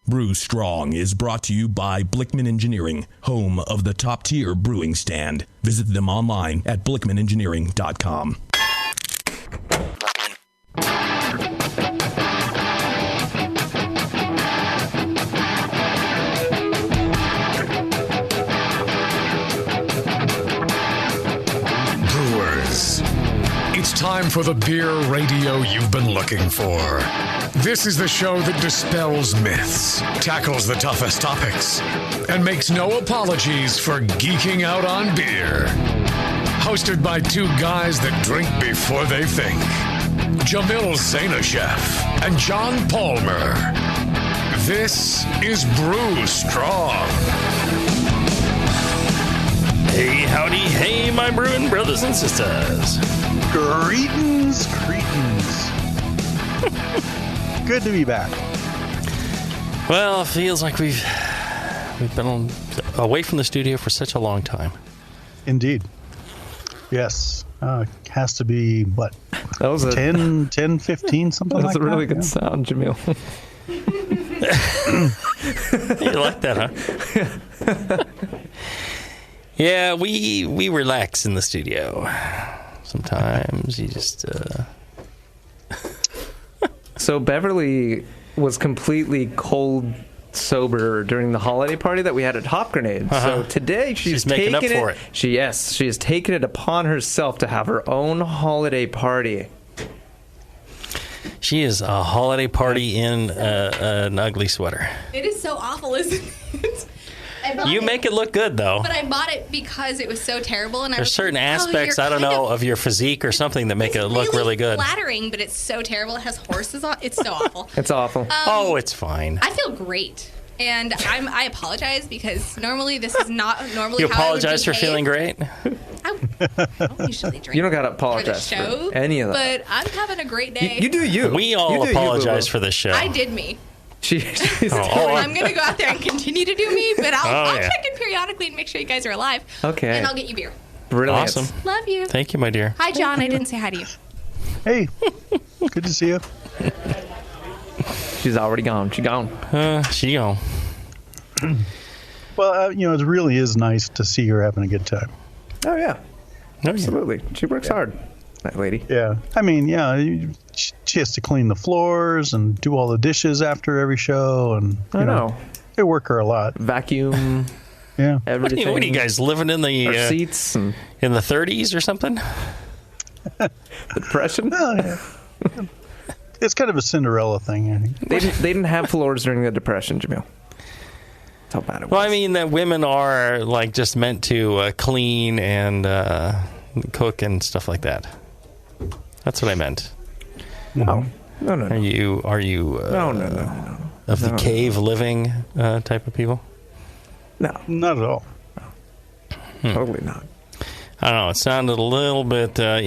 Brew Strong is brought to you by Blickman Engineering, home of the top-tier brewing stand. Visit them online at blickmanengineering.com. Brewers, it's time for the beer radio you've been looking for. This is the show that dispels myths, tackles the toughest topics, and makes no apologies for geeking out on beer. Hosted by two guys that drink before they think. Jamil and John Palmer. This is Brew Strong. Hey, howdy, hey, my brewing brothers and sisters. Greetings. Good to be back. Well, it feels like we've been away from the studio for such a long time. Indeed. Yes. Has to be, what? That was 10, 15, something like that. That's a really good sound, Jamil. You like that, huh? Yeah, we relax in the studio. Sometimes you just... So Beverly was completely cold sober during the holiday party that we had at Hop Grenade. So today she's making up for it. She has taken it upon herself to have her own holiday party. She is a holiday party in an ugly sweater. It is so awful, isn't it? You make it look good, though. But I bought it because it was so terrible. And there's certain aspects, I don't know, of your physique or something that make it look really good. It's flattering, but it's so terrible. It has horses on. It's so awful. It's awful. It's fine. I feel great. And I apologize because normally this is not normally you how apologize I would for feeling great? I don't usually drink. You don't got to apologize for the show, for any of that. But I'm having a great day. You do you. We all apologize for the show. I did me. I'm going to go out there and continue to do me, but I'll check in periodically and make sure you guys are alive. Okay. And I'll get you beer. Brilliant. Awesome. Love you. Thank you, my dear. Hi, John. I didn't say hi to you. Hey, good to see you. She's already gone. She gone. She gone. Well, it really is nice to see her having a good time. Oh, yeah. Absolutely. She works hard, that lady. Yeah. I mean, she has to clean the floors and do all the dishes after every show. And I know. They work her a lot. Vacuum. Yeah. Everything. What are you guys living in the seats and in the 30s or something? Depression? Well, yeah. It's kind of a Cinderella thing, I think. They didn't have floors during the Depression, Jamil. That's how bad it was. Well, I mean that women are like just meant to clean and cook and stuff like that. That's what I meant. No. Are you No. of the cave living type of people? No, not at all. Totally not. I don't know. It sounded a little bit, a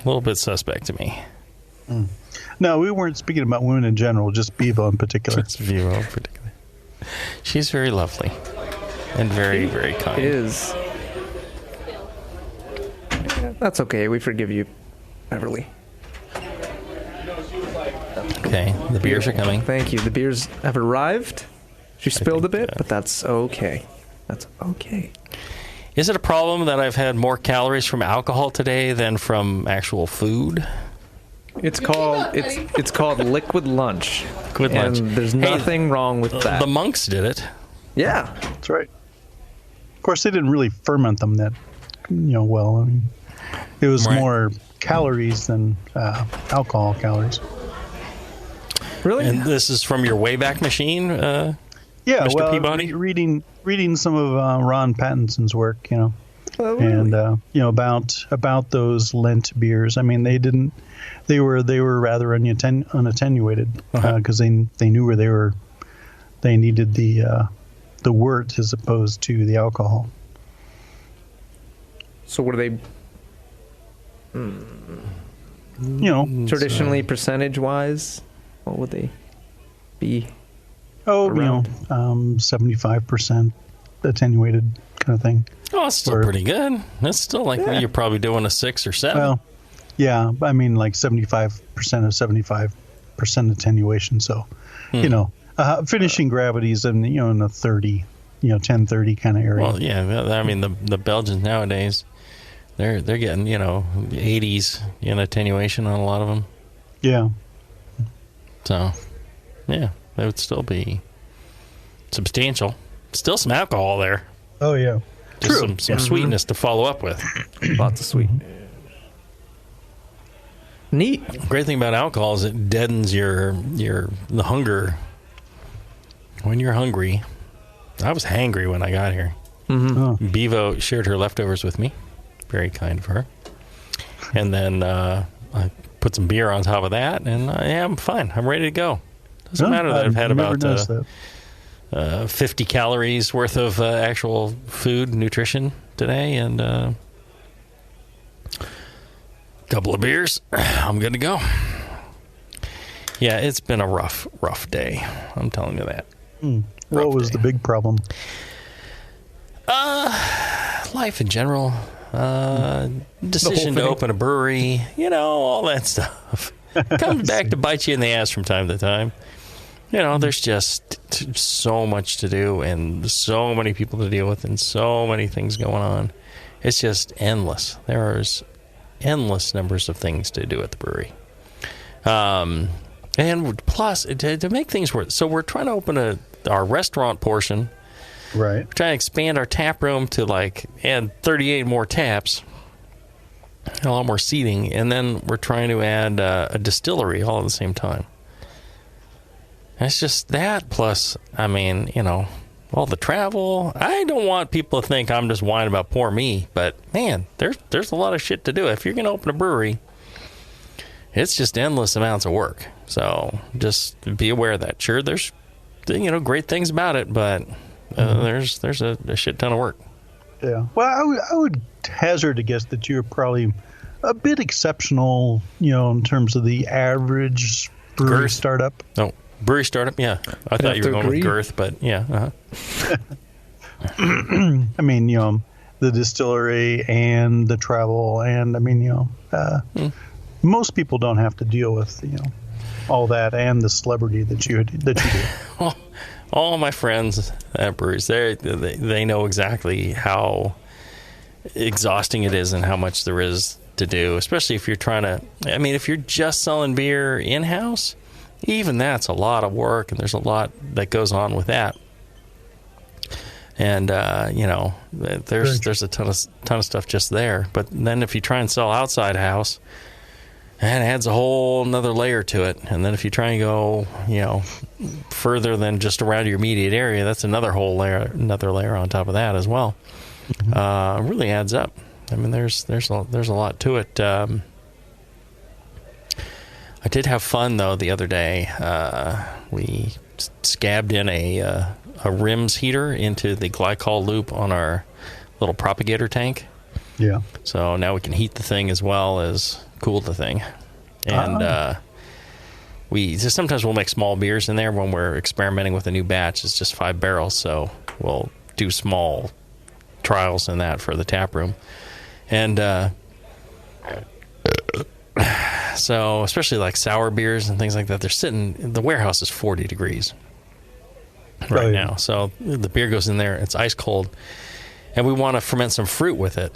little bit suspect to me. No, we weren't speaking about women in general, just Bevo in particular. Just Bevo in particular. She's very lovely and very, very kind. Is. That's okay. We forgive you, Beverly. Okay, the beers are coming. Thank you. The beers have arrived. She spilled a bit, but that's okay. That's okay. Is it a problem that I've had more calories from alcohol today than from actual food? It's called liquid lunch. Liquid lunch. And there's nothing wrong with that. The monks did it. Yeah. That's right. Of course, they didn't really ferment them that, well. I mean, it was more calories than alcohol calories. Really? And this is from your Wayback Machine, yeah, Mr. well, Peabody? reading some of Ron Pattinson's work, Oh, really? and about those Lent beers. I mean, they were rather unattenuated because they knew where they needed the wort as opposed to the alcohol. So what are they? Traditionally, percentage-wise, what would they be? Oh, 75% attenuated kind of thing. Oh, it's still pretty good. That's still like you're probably doing a 6 or 7. Well, yeah, I mean like 75% of 75% attenuation. So, Finishing gravities in in the 30, 10-30 kind of area. Well, yeah. I mean, the Belgians nowadays, they're getting 80s in attenuation on a lot of them. Yeah. So, yeah, that would still be substantial. Still some alcohol there. Oh yeah. Just True. some sweetness to follow up with. Lots of sweet. Neat. Great thing about alcohol is it deadens the hunger. When you're hungry, I was hangry when I got here. Oh. Bevo shared her leftovers with me. Very kind of her. And then I put some beer on top of that, and I'm fine. I'm ready to go. Doesn't matter that I've had about 50 calories worth of actual food, nutrition today, and a couple of beers. I'm good to go. Yeah, it's been a rough day. I'm telling you that. What was the big problem? Life in general. Decision to open a brewery. All that stuff. Comes back to bite you in the ass from time to time. There's just so much to do and so many people to deal with and so many things going on. It's just endless. There's endless numbers of things to do at the brewery. And plus, to make things work, so we're trying to open our restaurant portion. Right. We're trying to expand our tap room to add 38 more taps, a lot more seating, and then we're trying to add a distillery all at the same time. And it's just that, plus, all the travel. I don't want people to think I'm just whining about poor me, but man, there's a lot of shit to do. If you're going to open a brewery, it's just endless amounts of work. So just be aware of that. Sure, there's great things about it, but there's a shit ton of work. Yeah. Well, I would hazard a guess that you're probably a bit exceptional, in terms of the average brewery startup. Oh, brewery startup? Yeah. I thought you were going with girth, but yeah. The distillery and the travel, and most people don't have to deal with, all that and the celebrity that you do. Well, all my friends at breweries, they know exactly how exhausting it is and how much there is to do, especially if you're trying to, if you're just selling beer in-house, even that's a lot of work, and there's a lot that goes on with that. And, there's a ton of stuff just there. But then if you try and sell outside house, that adds a whole another layer to it. And then if you try and go, further than just around your immediate area, that's another layer on top of that as well. Mm-hmm. Really adds up. There's a lot to it. I did have fun though the other day. We scabbed in a rims heater into the glycol loop on our little propagator tank. Yeah. So now we can heat the thing as well as cool the thing. And sometimes we'll make small beers in there when we're experimenting with a new batch. It's just 5 barrels, so we'll do small trials in that for the tap room. And so especially like sour beers and things like that, the warehouse is 40 degrees right now. So the beer goes in there, it's ice cold, and we want to ferment some fruit with it.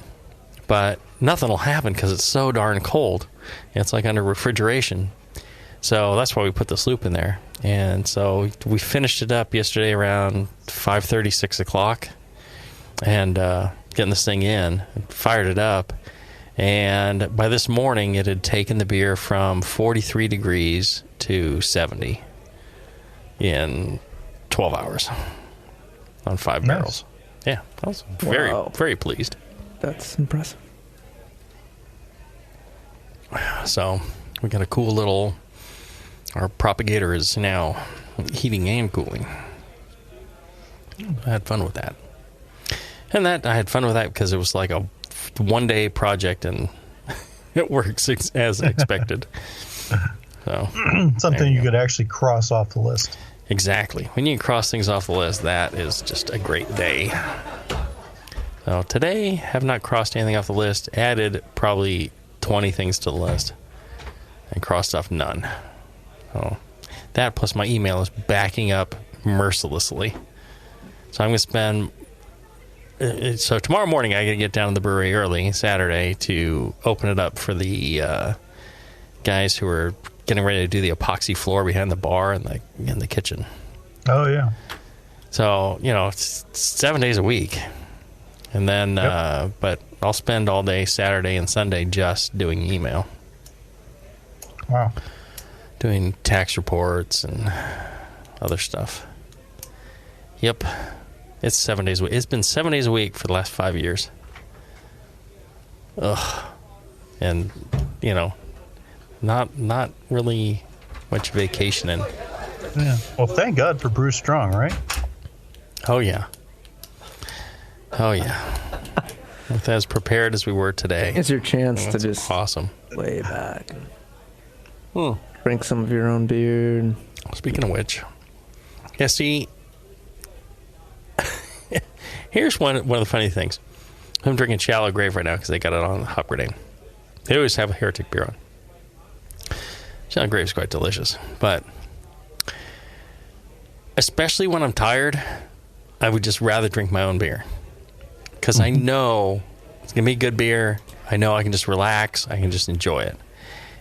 But nothing will happen because it's so darn cold. It's like under refrigeration. So that's why we put this loop in there. And so we finished it up yesterday around 5:30, 6 o'clock. And getting this thing in, fired it up. And by this morning, it had taken the beer from 43 degrees to 70 in 12 hours on 5 barrels. Yeah, I was very, very pleased. That's impressive. So we got a cool little, our propagator is now heating and cooling. I had fun with that. And I had fun with that because it was like a one-day project and it works as expected. So something you could actually cross off the list. Exactly. When you can cross things off the list, that is just a great day. So today, have not crossed anything off the list. Added probably 20 things to the list. And crossed off none. So That plus my email is backing up mercilessly. So I'm going to spend... So tomorrow morning I got to get down to the brewery early, Saturday, to open it up for the guys who are getting ready to do the epoxy floor behind the bar and in the kitchen. Oh, yeah. So, it's 7 days a week. And then, but I'll spend all day Saturday and Sunday just doing email. Wow. Doing tax reports and other stuff. Yep. It's 7 days a week. It's been 7 days a week for the last 5 years. Ugh. And, not really much vacationing. Yeah. Well, thank God for Brew Strong, right? Oh, yeah. Oh, yeah. With as prepared as we were today. It's your chance to just awesome. lay back and drink some of your own beer. And... Speaking of which, yeah, see... Here's one of the funny things. I'm drinking Shallow Grave right now because they got it on Hop Grenade. They always have a Heretic beer on. Shallow Grave is quite delicious. But especially when I'm tired, I would just rather drink my own beer. Because I know it's going to be good beer. I know I can just relax. I can just enjoy it.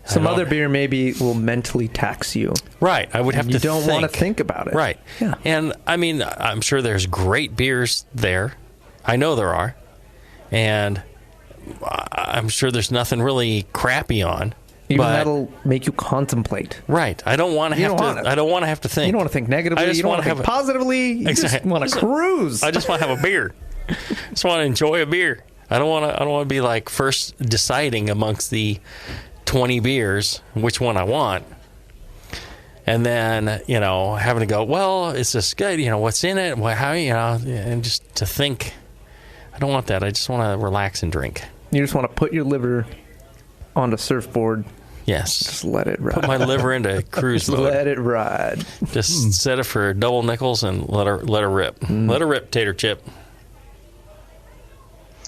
Some other beer maybe will mentally tax you. Right. I would have to think. You don't want to think about it. Right. Yeah. And, I mean, I'm sure there's great beers there. I know there are. And I'm sure there's nothing really crappy on. Even that'll make you contemplate. Right. I don't want to have to. I don't want to have to think. You don't want to think negatively. You don't want to think positively. You just want to cruise. I just want to have a beer. I just want to enjoy a beer. I don't want to be like first deciding amongst the 20 beers which one I want, and then having to go, well, it's just good, what's in it, how, and just to think. I don't want that. I just want to relax and drink. You just want to put your liver on the surfboard. Yes, just let it ride. Put my liver into cruise mode. Let it ride. Just set it for double nickels and let her rip. Let her rip, tater chip.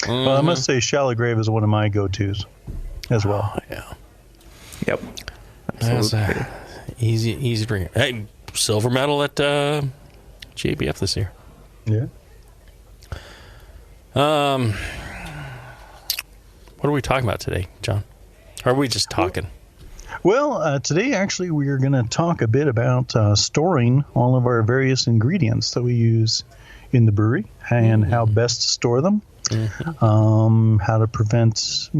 Well, I must say Shallow Grave is one of my go-tos as well. Oh, yeah. Yep. Absolutely. Easy drink. Hey, silver medal at JBF this year. Yeah. What are we talking about today, John? Or are we just talking? Well, today actually we are going to talk a bit about storing all of our various ingredients that we use in the brewery and how best to store them. How to prevent,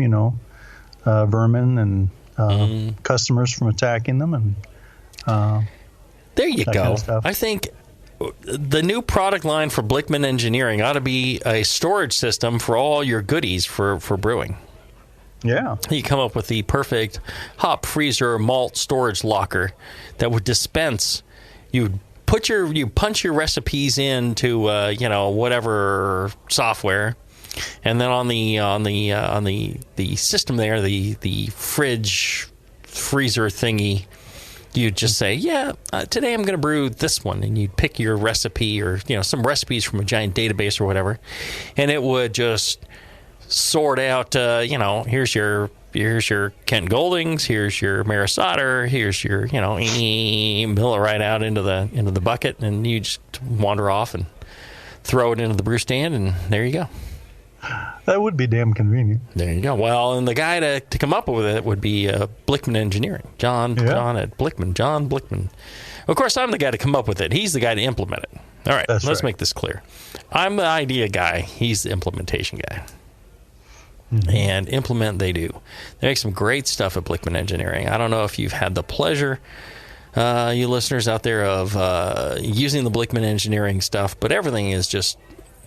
vermin and customers from attacking them, and there you go. Kind of stuff. I think the new product line for Blickman Engineering ought to be a storage system for all your goodies for brewing. Yeah, you come up with the perfect hop freezer malt storage locker that would dispense. You punch your recipes into whatever software. And then on the system there, the fridge freezer thingy, you'd just say, today I'm going to brew this one, and you'd pick your recipe or some recipes from a giant database or whatever, and it would just sort out. Here's your Kent Goldings, here's your Maris Otter, here's your mill it right out into the bucket, and you just wander off and throw it into the brew stand, and there you go. That would be damn convenient. There you go. Well, and the guy to come up with it would be Blickman Engineering. John at Blickman. John Blickman. Of course, I'm the guy to come up with it. He's the guy to implement it. All right, let's make this clear. I'm the idea guy. He's the implementation guy. And implement they do. They make some great stuff at Blickman Engineering. I don't know if you've had the pleasure, you listeners out there, of using the Blickman Engineering stuff, but everything is just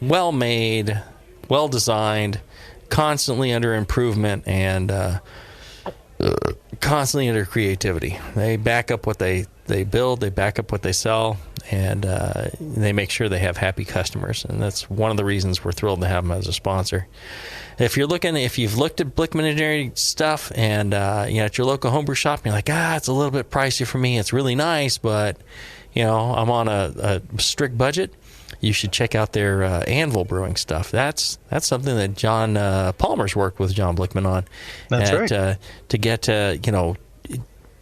well-made, well-designed, constantly under improvement, and constantly under creativity. They back up what they build, they back up what they sell, and they make sure they have happy customers. And that's one of the reasons we're thrilled to have them as a sponsor. If you've looked at Blickman Engineering stuff and at your local homebrew shop, and you're like, it's a little bit pricey for me. It's really nice, but I'm on a strict budget. You should check out their Anvil brewing stuff. That's something that John Palmer's worked with John Blickman on. That's right. To get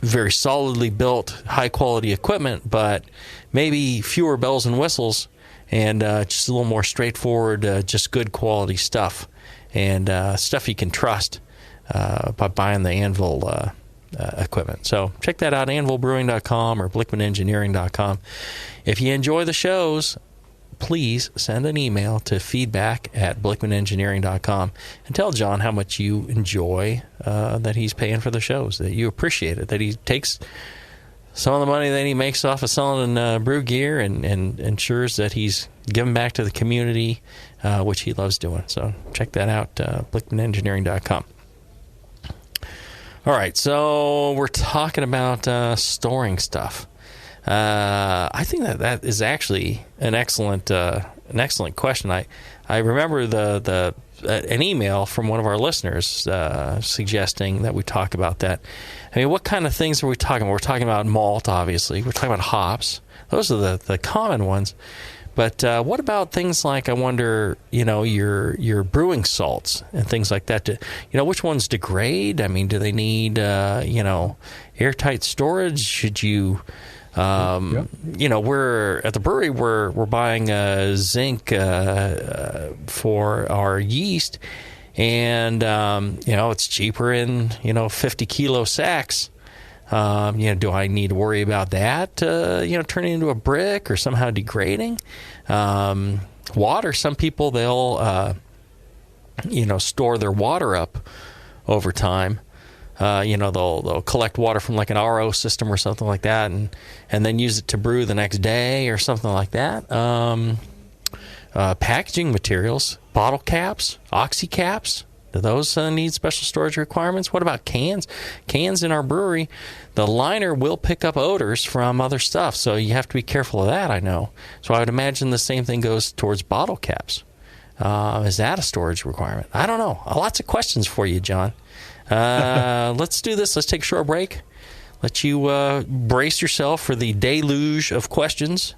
very solidly built, high-quality equipment, but maybe fewer bells and whistles and just a little more straightforward, just good quality stuff and stuff you can trust by buying the Anvil equipment. So check that out, anvilbrewing.com or blickmanengineering.com. If you enjoy the shows, please send an email to feedback@blickmanengineering.com and tell John how much you enjoy that he's paying for the shows, that you appreciate it, that he takes some of the money that he makes off of selling brew gear and ensures that he's giving back to the community, which he loves doing. So check that out, blickmanengineering.com. All right, so we're talking about storing stuff. I think that is actually an excellent question. I remember an email from one of our listeners suggesting that we talk about that. I mean, what kind of things are we talking about? We're talking about malt, obviously. We're talking about hops. Those are the common ones. But what about things like, I wonder, your brewing salts and things like that? Which ones degrade? I mean, do they need, airtight storage? Should you... we're at the brewery. We're buying zinc for our yeast, and it's cheaper in 50 kilo sacks. Do I need to worry about that? Turning into a brick or somehow degrading? Water. Some people they'll store their water up over time. They'll collect water from like an RO system or something like that, and then use it to brew the next day or something like that. Packaging materials, bottle caps, oxy caps. Do those need special storage requirements? What about cans? Cans in our brewery, the liner will pick up odors from other stuff, so you have to be careful of that, I know. So I would imagine the same thing goes towards bottle caps. Is that a storage requirement? I don't know. Lots of questions for you, John. Let's do this. Let's take a short break. Let you brace yourself for the deluge of questions.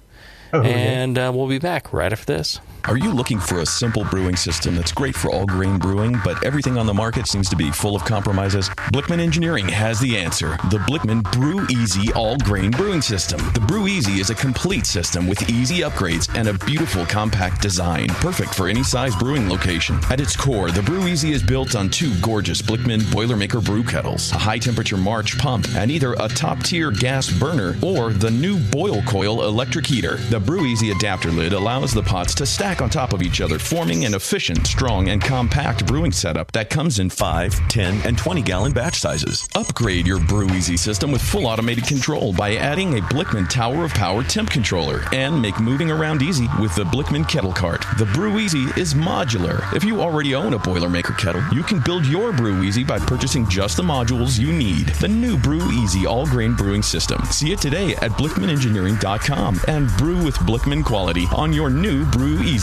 And we'll be back right after this. Are you looking for a simple brewing system that's great for all grain brewing, but everything on the market seems to be full of compromises? Blickman Engineering has the answer. The Blickman Brew Easy All Grain Brewing System. The Brew Easy is a complete system with easy upgrades and a beautiful compact design, perfect for any size brewing location. At its core, the Brew Easy is built on two gorgeous Blickman Boilermaker brew kettles, a high-temperature March pump, and either a top-tier gas burner or the new Boil Coil electric heater. The Brew Easy adapter lid allows the pots to stack on top of each other, forming an efficient, strong, and compact brewing setup that comes in 5, 10, and 20-gallon batch sizes. Upgrade your Brew Easy system with full automated control by adding a Blickman Tower of Power temp controller, and make moving around easy with the Blickman Kettle Cart. The Brew Easy is modular. If you already own a Boilermaker kettle, you can build your Brew Easy by purchasing just the modules you need. The new Brew Easy all-grain brewing system. See it today at blickmanengineering.com and brew with Blickman quality on your new Brew Easy.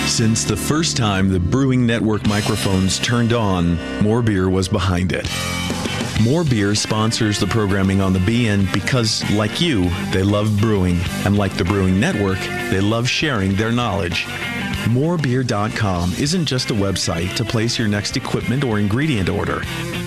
Since the first time the Brewing Network microphones turned on, More Beer was behind it. More Beer sponsors the programming on the BN because, like you, they love brewing. And like the Brewing Network, they love sharing their knowledge. Morebeer.com isn't just a website to place your next equipment or ingredient order.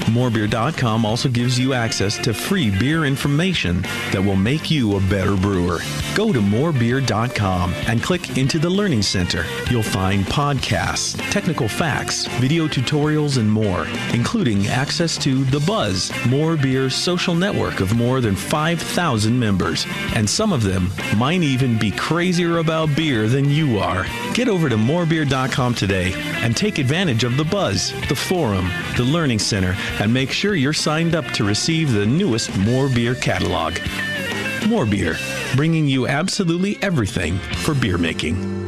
Morebeer.com also gives you access to free beer information that will make you a better brewer. Go to morebeer.com and click into the Learning Center. You'll find podcasts, technical facts, video tutorials, and more, including access to The Buzz, More Beer's social network of more than 5,000 members. And some of them might even be crazier about beer than you are. Get over to morebeer.com today and take advantage of The Buzz, the forum, the Learning Center, and make sure you're signed up to receive the newest More Beer catalog. More Beer, bringing you absolutely everything for beer making.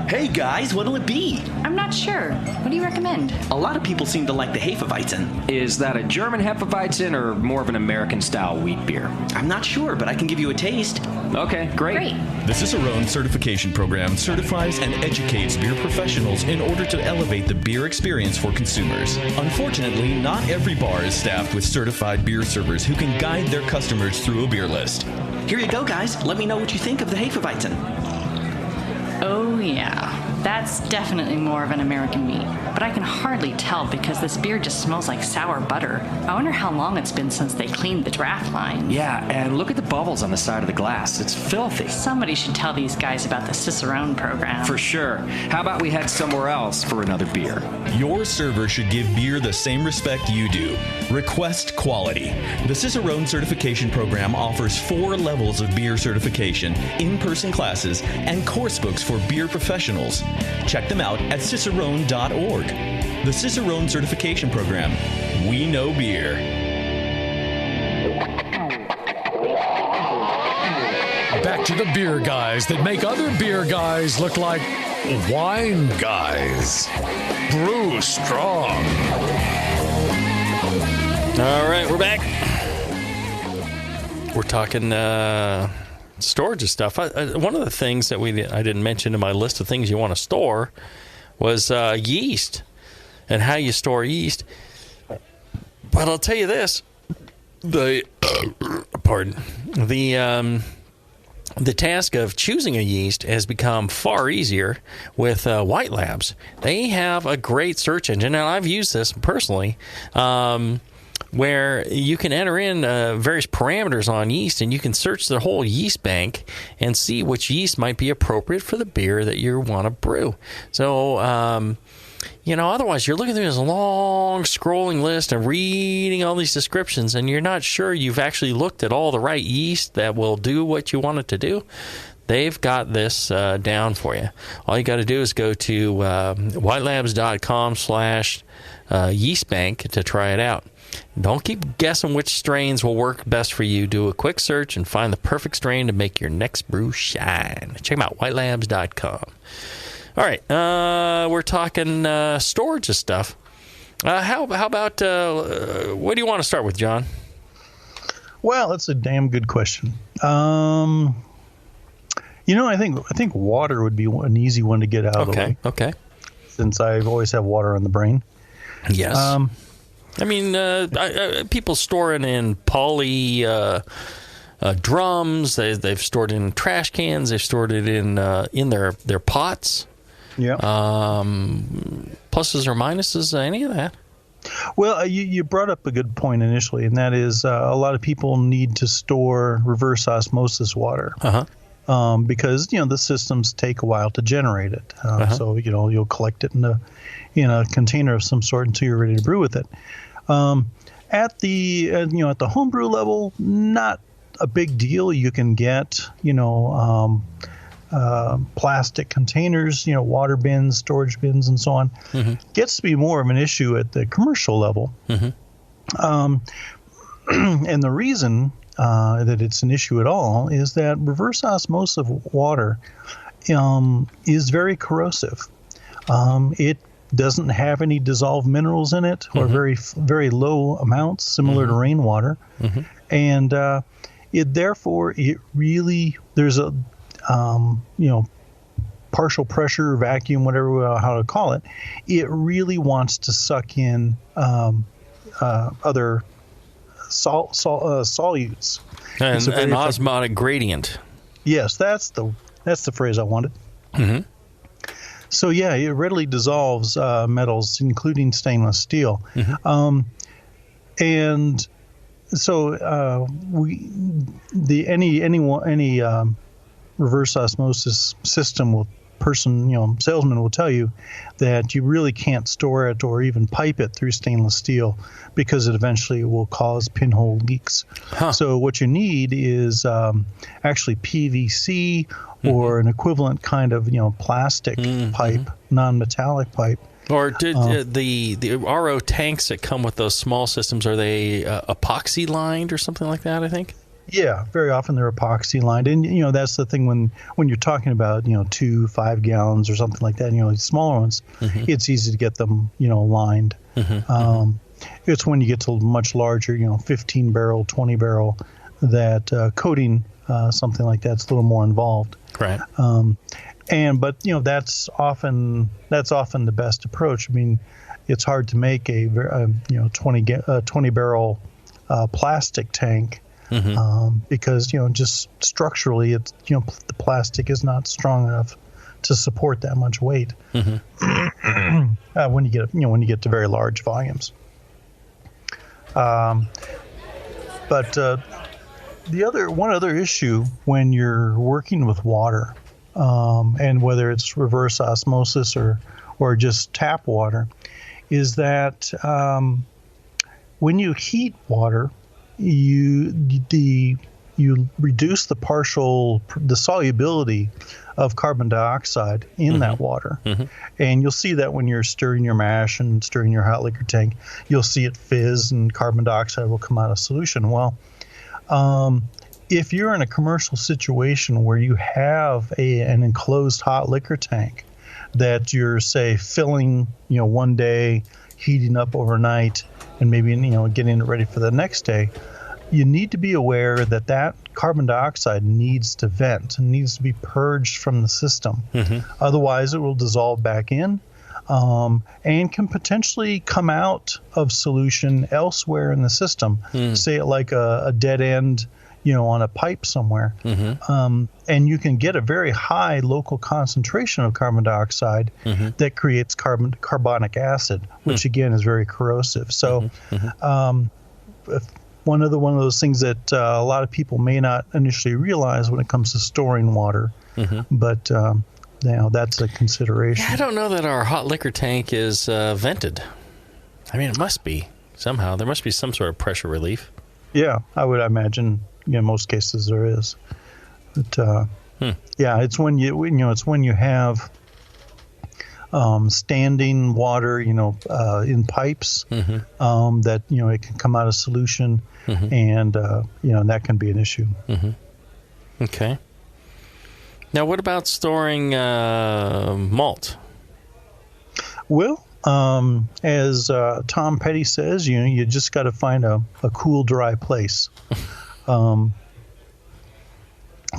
Hey guys, what'll it be? I'm not sure. What do you recommend? A lot of people seem to like the Hefeweizen. Is that a German Hefeweizen or more of an American-style wheat beer? I'm not sure, but I can give you a taste. Okay, great. The Cicerone certification program certifies and educates beer professionals in order to elevate the beer experience for consumers. Unfortunately, not every bar is staffed with certified beer servers who can guide their customers through a beer list. Here you go, guys. Let me know what you think of the Hefeweizen. Oh, yeah. That's definitely more of an American meat, but I can hardly tell because this beer just smells like sour butter. I wonder how long it's been since they cleaned the draft line. Yeah, and look at the bubbles on the side of the glass. It's filthy. Somebody should tell these guys about the Cicerone program. For sure. How about we head somewhere else for another beer? Your server should give beer the same respect you do. Request quality. The Cicerone certification program offers 4 levels of beer certification, in-person classes, and course books for beer professionals. Check them out at cicerone.org. The Cicerone certification program. We know beer. Back to the beer guys that make other beer guys look like wine guys. Brew Strong. All right, we're back. We're talking storage of stuff. One of the things that I didn't mention in my list of things you want to store was yeast and how you store yeast. But I'll tell you this: the task of choosing a yeast has become far easier with White Labs. They have a great search engine, and I've used this personally, where you can enter in various parameters on yeast, and you can search the whole yeast bank and see which yeast might be appropriate for the beer that you want to brew. So, otherwise you're looking through this long scrolling list and reading all these descriptions, and you're not sure you've actually looked at all the right yeast that will do what you want it to do. They've got this down for you. All you got to do is go to whitelabs.com/yeastbank to try it out. Don't keep guessing which strains will work best for you. Do a quick search and find the perfect strain to make your next brew shine. Check them out, whitelabs.com. All right, we're talking storage of stuff. How about, what do you want to start with, John? Well, that's a damn good question. I think water would be an easy one to get out of the way. Okay. Since I always have water on the brain. Yes. People store it in poly drums. They've stored it in trash cans. They've stored it in their pots. Yeah. Pluses or minuses, any of that? Well, you brought up a good point initially, and that is a lot of people need to store reverse osmosis water. Because the systems take a while to generate it. So you'll collect it in a container of some sort until you're ready to brew with it. At the homebrew level, not a big deal. You can get plastic containers, water bins, storage bins, and so on. Gets to be more of an issue at the commercial level. And the reason that it's an issue at all is that reverse osmosis of water is very corrosive. It doesn't have any dissolved minerals in it, or very, very low amounts, similar to rainwater. And there's a partial pressure, vacuum, whatever how to call it. It really wants to suck in other solutes. And an osmotic gradient. Yes, that's the phrase I wanted. So yeah, it readily dissolves metals, including stainless steel. And so any reverse osmosis system salesman will tell you that you really can't store it or even pipe it through stainless steel because it eventually will cause pinhole leaks. So what you need is actually PVC or an equivalent kind of plastic pipe, non-metallic pipe. Or the RO tanks that come with those small systems, are they epoxy lined or something like that, I think? Yeah, very often they're epoxy lined, and that's the thing when you're talking about 2 5 gallons or something like that. Smaller ones, it's easy to get them lined. It's when you get to much larger, 15 barrel, 20 barrel, that coating something like that's a little more involved. Right. But that's often the best approach. I mean, it's hard to make a 20 barrel plastic tank. Because just structurally, it's the plastic is not strong enough to support that much weight. When you get to very large volumes. But one other issue when you're working with water, and whether it's reverse osmosis or just tap water, is that when you heat water, you reduce the solubility of carbon dioxide in that water. And you'll see that when you're stirring your mash and stirring your hot liquor tank, you'll see it fizz and carbon dioxide will come out of solution. Well, if you're in a commercial situation where you have an enclosed hot liquor tank that you're, say, filling, one day, heating up overnight, and maybe, getting it ready for the next day, you need to be aware that carbon dioxide needs to vent and needs to be purged from the system. Otherwise, it will dissolve back in and can potentially come out of solution elsewhere in the system, say it like a dead end, on a pipe somewhere. And you can get a very high local concentration of carbon dioxide that creates carbonic acid, which again is very corrosive. So one of those things that a lot of people may not initially realize when it comes to storing water, but that's a consideration. Yeah, I don't know that our hot liquor tank is vented. I mean, it must be somehow. There must be some sort of pressure relief. Yeah, I would imagine. In most cases there is, but yeah, it's when you have standing water, in pipes, that it can come out of solution, and that can be an issue. Okay. Now, what about storing malt? Well, as Tom Petty says, you just got to find a cool, dry place.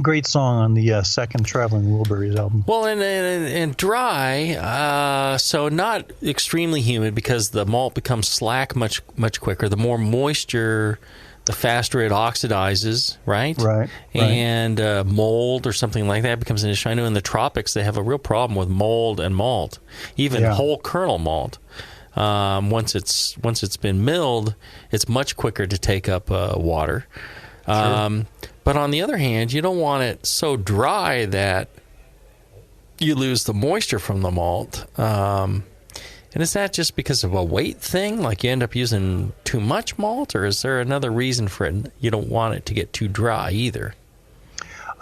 Great song on the second Traveling Wilburys album. Well, and dry, so not extremely humid because the malt becomes slack much quicker. The more moisture, the faster it oxidizes, right? Right. And mold or something like that becomes an issue. I know in the tropics they have a real problem with mold and malt, even whole kernel malt. Once it's been milled, it's much quicker to take up water. Sure. But on the other hand, you don't want it so dry that you lose the moisture from the malt. And is that just because of a weight thing? Like you end up using too much malt? Or is there another reason for it? You don't want it to get too dry either.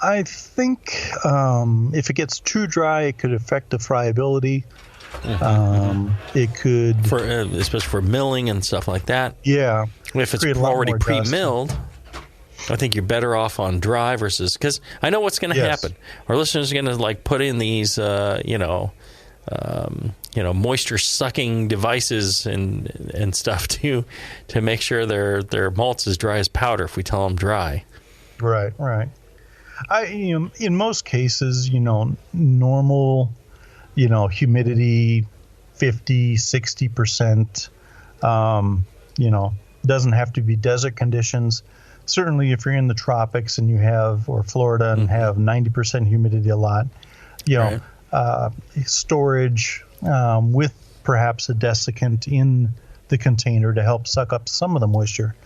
I think if it gets too dry, it could affect the friability. It could... especially for milling and stuff like that. Yeah. If it's already pre-milled... I think you're better off on dry versus, because I know what's going to happen. Our listeners are going to put in these, moisture sucking devices and stuff to make sure their malt's as dry as powder if we tell them dry. Right. In most cases, normal, humidity 50-60%. Doesn't have to be desert conditions. Certainly, if you're in the tropics and or Florida and have 90% humidity a lot, storage with perhaps a desiccant in the container to help suck up some of the moisture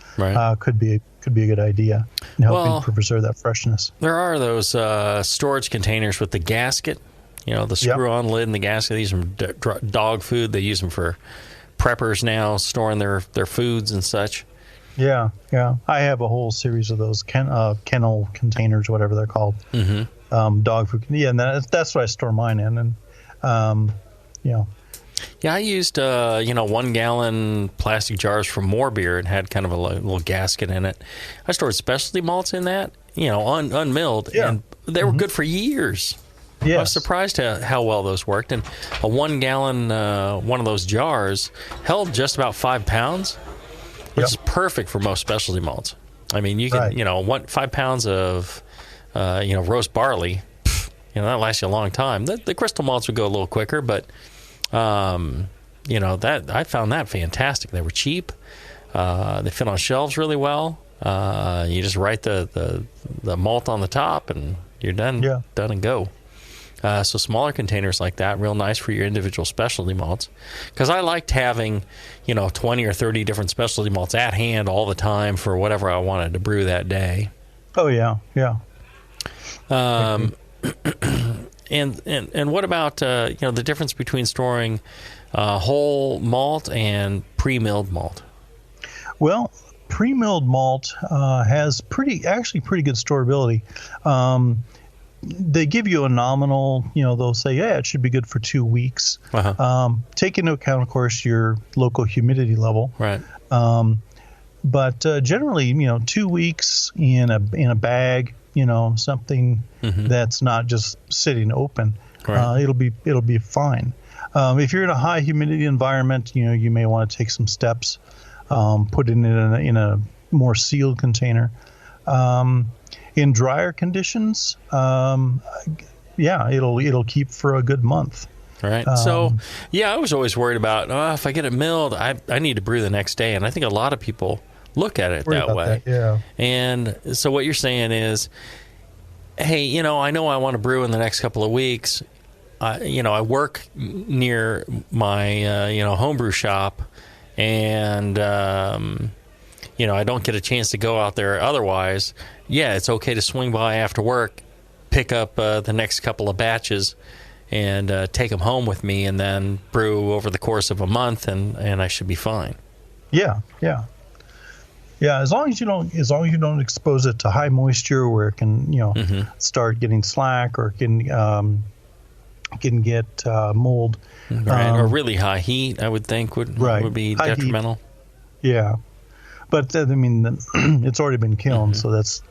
could be a good idea in helping to preserve that freshness. There are those storage containers with the gasket, the screw-on lid and the gasket. They use them for dog food. They use them for preppers now, storing their foods and such. Yeah. I have a whole series of those kennel containers, whatever they're called. Dog food. Yeah, and that's what I store mine in. And Yeah, I used 1 gallon plastic jars from More Beer and had kind of a little gasket in it. I stored specialty malts in that, unmilled, and they were good for years. Yes. I was surprised how well those worked. And a 1 gallon one of those jars held just about 5 pounds. Which is perfect for most specialty malts. I mean, you can, 5 pounds of, roast barley, that lasts you a long time. The crystal malts would go a little quicker, but, that I found that fantastic. They were cheap. They fit on shelves really well. You just write the malt on the top, and you're done. Yeah. Done and go. So smaller containers like that, real nice for your individual specialty malts. Because I liked having, 20 or 30 different specialty malts at hand all the time for whatever I wanted to brew that day. Oh yeah. And what about the difference between storing whole malt and pre-milled malt? Well, pre-milled malt has pretty good storability. They give you a nominal, they'll say, yeah, it should be good for 2 weeks. Uh-huh. Take into account, of course, your local humidity level. Right. But generally, 2 weeks in a bag, something that's not just sitting open, Right. it'll be fine. If you're in a high humidity environment, you may want to take some steps, put it in a more sealed container. In drier conditions, it'll keep for a good month. Right. So, I was always worried about, if I get it milled, I need to brew the next day. And I think a lot of people look at it that way. Yeah. And so what you're saying is, hey, I know I want to brew in the next couple of weeks. I work near my, homebrew shop, and, I don't get a chance to go out there otherwise. Yeah, it's okay to swing by after work, pick up the next couple of batches, and take them home with me, and then brew over the course of a month, and I should be fine. Yeah. As long as you don't expose it to high moisture where it can start getting slack or can get mold. Right, or really high heat, I would think would be high detrimental. Heat. Yeah, but it's already been kilned, so that's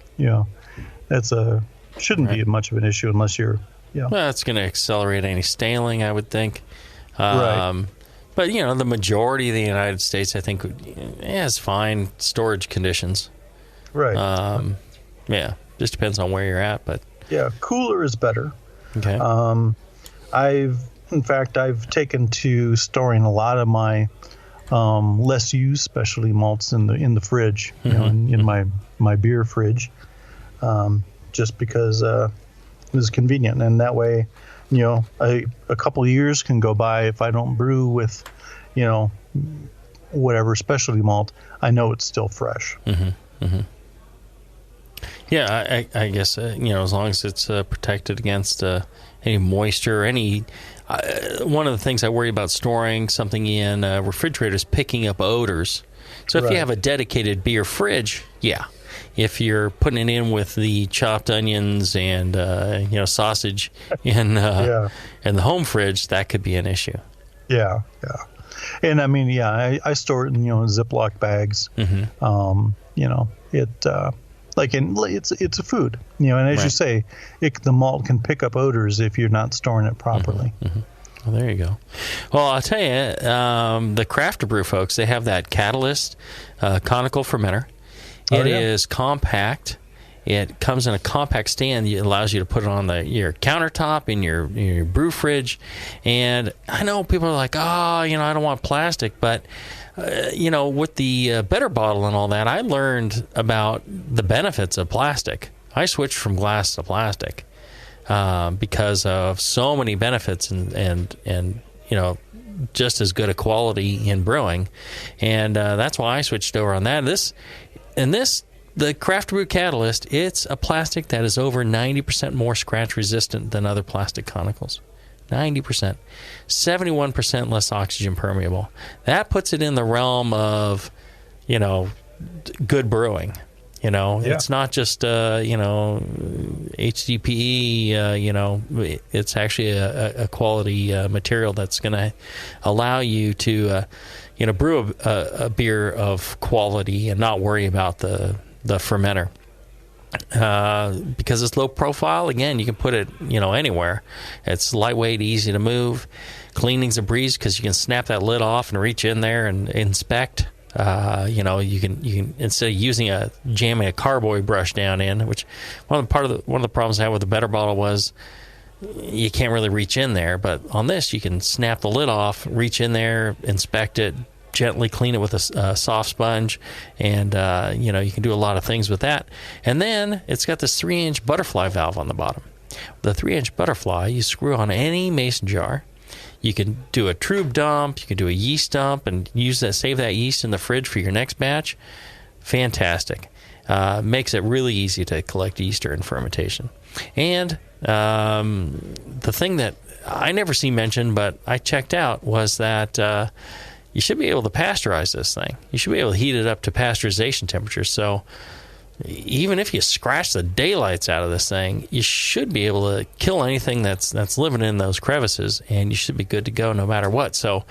shouldn't be much of an issue unless you're. Yeah. Well, it's going to accelerate any staling, I would think. Right. But, the majority of the United States, I think, has fine storage conditions. Right. Just depends on where you're at. But yeah, cooler is better. Okay. I've taken to storing a lot of my less used specialty malts in the fridge, in my beer fridge, just because it is convenient, and that way, a couple of years can go by if I don't brew with, whatever specialty malt, I know it's still fresh. Mm-hmm. Mm-hmm. Yeah, I guess as long as it's protected against any moisture, any. One of the things I worry about storing something in refrigerators, picking up odors. So if you have a dedicated beer fridge, if you're putting it in with the chopped onions and sausage in the home fridge, that could be an issue. Yeah. And I store it in Ziploc bags. Mm-hmm. It's a food, and as you say, the malt can pick up odors if you're not storing it properly. Mm-hmm. Well, there you go. Well, I'll tell you, the Craft Brew folks, they have that Catalyst conical fermenter. It is compact. It comes in a compact stand that allows you to put it on your countertop in your brew fridge. And I know people are like, I don't want plastic, but with the Better Bottle and all that, I learned about the benefits of plastic. I switched from glass to plastic because of so many benefits and just as good a quality in brewing, and that's why I switched over on that. The Craft Brew Catalyst, it's a plastic that is over 90% more scratch resistant than other plastic conicals. 90%. 71% less oxygen permeable. That puts it in the realm of, good brewing. It's not just, HDPE, it's actually a quality material that's going to allow you to, brew a beer of quality and not worry about the fermenter. Because it's low profile, again, you can put it, anywhere. It's lightweight, easy to move. Cleaning's a breeze because you can snap that lid off and reach in there and inspect. You can instead of jamming a carboy brush down in, which one of the problems I had with the Better Bottle was you can't really reach in there. But on this, you can snap the lid off, reach in there, inspect it, gently clean it with a soft sponge, and you can do a lot of things with that. And then it's got this 3-inch butterfly valve on the bottom. The 3-inch butterfly, you screw on any mason jar. You can do a trub dump, you can do a yeast dump, and save that yeast in the fridge for your next batch. Fantastic. Makes it really easy to collect yeast during fermentation. And the thing that I never see mentioned, but I checked out, was that you should be able to pasteurize this thing. You should be able to heat it up to pasteurization temperature. So even if you scratch the daylights out of this thing, you should be able to kill anything that's living in those crevices, and you should be good to go no matter what. So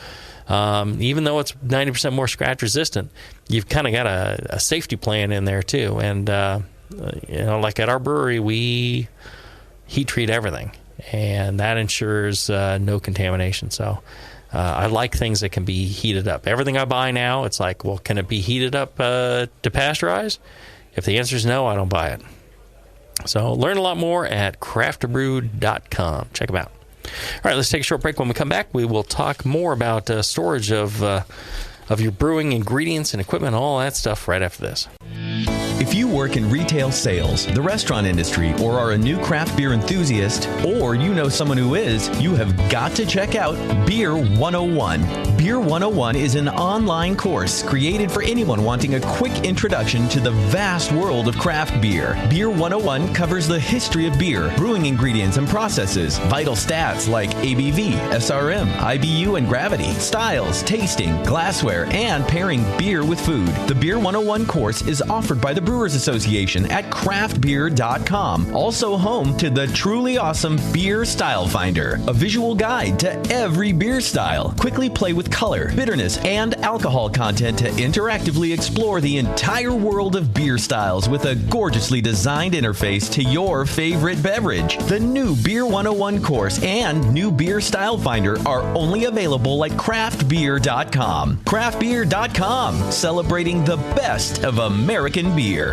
even though it's 90% more scratch resistant, you've kind of got a safety plan in there too. And like at our brewery, we heat treat everything, and that ensures no contamination. So I like things that can be heated up. Everything I buy now, it's like, well, can it be heated up to pasteurize? If the answer is no, I don't buy it. So learn a lot more at craftbrew.com. Check them out. All right, let's take a short break. When we come back, we will talk more about storage of your brewing ingredients and equipment, all that stuff right after this. If you work in retail sales, the restaurant industry, or are a new craft beer enthusiast, or you know someone who is, you have got to check out Beer 101. Beer 101 is an online course created for anyone wanting a quick introduction to the vast world of craft beer. Beer 101 covers the history of beer, brewing ingredients and processes, vital stats like ABV, SRM, IBU, and gravity, styles, tasting, glassware, and pairing beer with food. The Beer 101 course is offered by the Brewers Association at craftbeer.com, also home to the truly awesome Beer Style Finder, a visual guide to every beer style. Quickly play with color, bitterness, and alcohol content to interactively explore the entire world of beer styles with a gorgeously designed interface to your favorite beverage. The new Beer 101 course and new Beer Style Finder are only available at craftbeer.com. Craftbeer.com, celebrating the best of American beer. Hey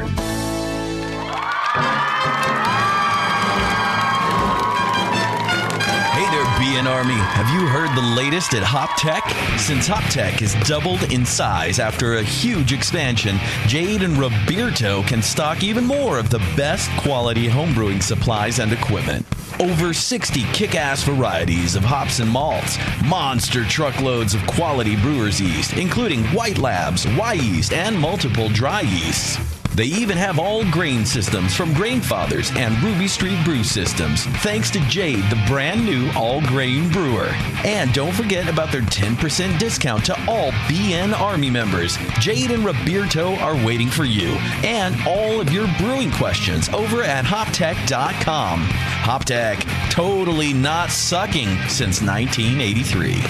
there, BN Army. Have you heard the latest at Hop Tech? Since Hop Tech has doubled in size after a huge expansion, Jade and Roberto can stock even more of the best quality homebrewing supplies and equipment. Over 60 kick-ass varieties of hops and malts, monster truckloads of quality brewer's yeast, including White Labs, Y-yeast, and multiple dry yeasts. They even have all grain systems from Grainfathers and Ruby Street Brew Systems, thanks to Jade, the brand new all-grain brewer. And don't forget about their 10% discount to all BN Army members. Jade and Roberto are waiting for you and all of your brewing questions over at hoptech.com. Hoptech, totally not sucking since 1983.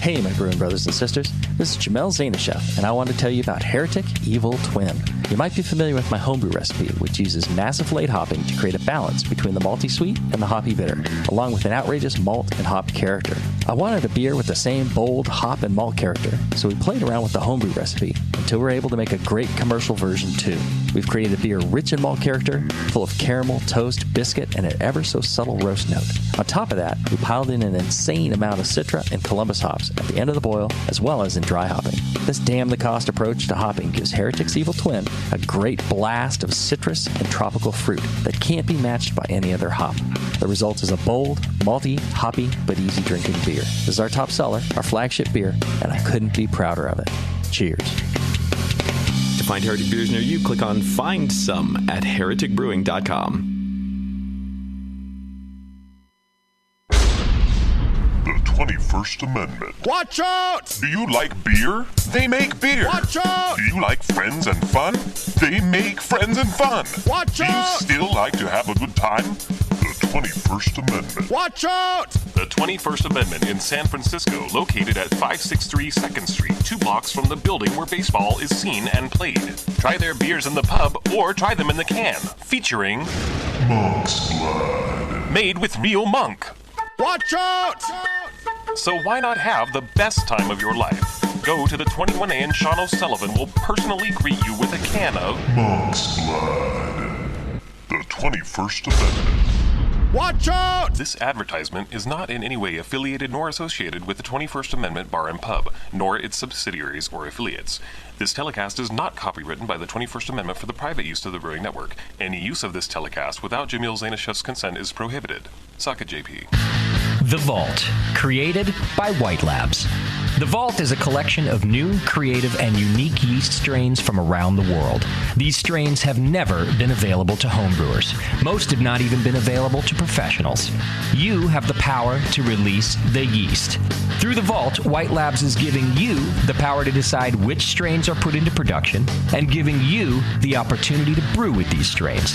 Hey, my brewing brothers and sisters. This is Jamel Zanishev, and I want to tell you about Heretic Evil Twin. You might be familiar with my homebrew recipe, which uses massive late hopping to create a balance between the malty sweet and the hoppy bitter, along with an outrageous malt and hop character. I wanted a beer with the same bold hop and malt character, so we played around with the homebrew recipe until we were able to make a great commercial version too. We've created a beer rich in malt character, full of caramel, toast, biscuit, and an ever so subtle roast note. On top of that, we piled in an insane amount of Citra and Columbus hops at the end of the boil, as well as in dry hopping. This damn-the-cost approach to hopping gives Heretic's Evil Twin a great blast of citrus and tropical fruit that can't be matched by any other hop. The result is a bold, malty, hoppy, but easy drinking beer. This is our top seller, our flagship beer, and I couldn't be prouder of it. Cheers. To find Heretic beers near you, click on Find Some at hereticbrewing.com. The 21st Amendment. Watch out! Do you like beer? They make beer. Watch out! Do you like friends and fun? They make friends and fun. Watch out! Do you still like to have a good time? The 21st Amendment. Watch out! The 21st Amendment in San Francisco, located at 563 2nd Street, 2 blocks from the building where baseball is seen and played. Try their beers in the pub or try them in the can, featuring Monk's Blood. Made with real monk. Watch out! So why not have the best time of your life? Go to the 21A and Sean O'Sullivan will personally greet you with a can of Monk's Blood. The 21st Amendment. Watch out! This advertisement is not in any way affiliated nor associated with the 21st Amendment Bar and Pub, nor its subsidiaries or affiliates. This telecast is not copywritten by the 21st Amendment for the private use of the Brewing Network. Any use of this telecast without Jamil Zainashev's consent is prohibited. Suck it, JP. The Vault, created by White Labs. The Vault is a collection of new, creative, and unique yeast strains from around the world. These strains have never been available to homebrewers. Most have not even been available to professionals. You have the power to release the yeast. Through The Vault, White Labs is giving you the power to decide which strains are put into production and giving you the opportunity to brew with these strains.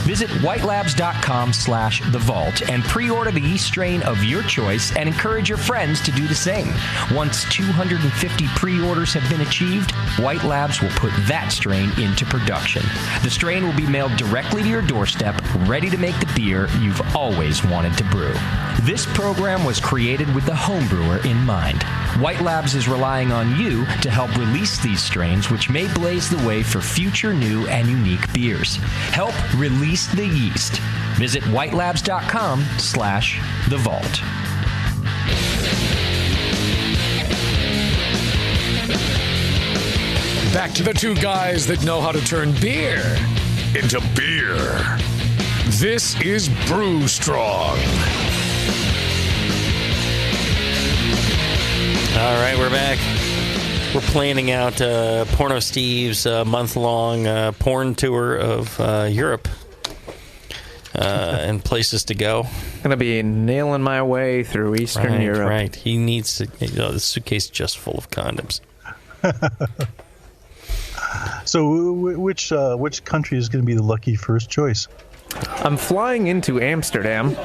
Visit whitelabs.com/The Vault and pre-order the yeast strain of your choice and encourage your friends to do the same. Once 250 pre-orders have been achieved, White Labs will put that strain into production. The strain will be mailed directly to your doorstep, ready to make the beer you've always wanted to brew. This program was created with the homebrewer in mind. White Labs is relying on you to help release these strains, which may blaze the way for future new and unique beers. Help release the yeast. Visit whitelabs.com/The Vault. Back to the two guys that know how to turn beer into beer. This is Brew Strong. All right, we're back. We're planning out Porno Steve's month-long porn tour of Europe and places to go. Gonna be nailing my way through Eastern Europe. Right. He needs to. The suitcase just full of condoms. So, which country is going to be the lucky first choice? I'm flying into Amsterdam.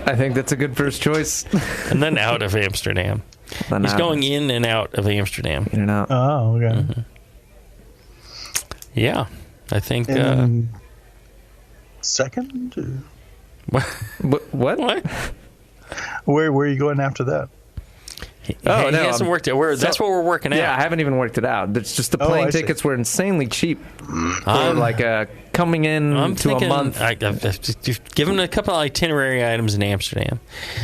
I think that's a good first choice. And then out of Amsterdam. He's going in and out of Amsterdam. In and out. Oh, okay. Mm-hmm. Yeah, I think. Second? What? What? Where are you going after that? He hasn't worked it. That's what we're working out. Yeah, I haven't even worked it out. It's just the plane tickets were insanely cheap for coming in I'm to thinking, a month. I've given a couple of itinerary items in Amsterdam.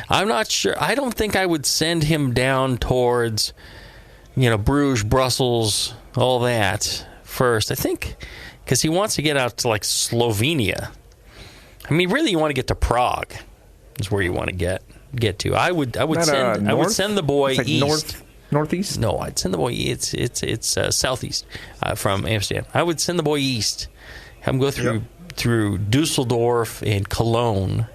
I'm not sure. I don't think I would send him down towards, Bruges, Brussels, all that first. I think because he wants to get out to like Slovenia. I mean, really, you want to get to Prague. Is where you want to get to. I would send the boy east. Northeast? No, I'd send the boy. It's southeast from Amsterdam. I would send the boy east. Have him go through Dusseldorf and Cologne,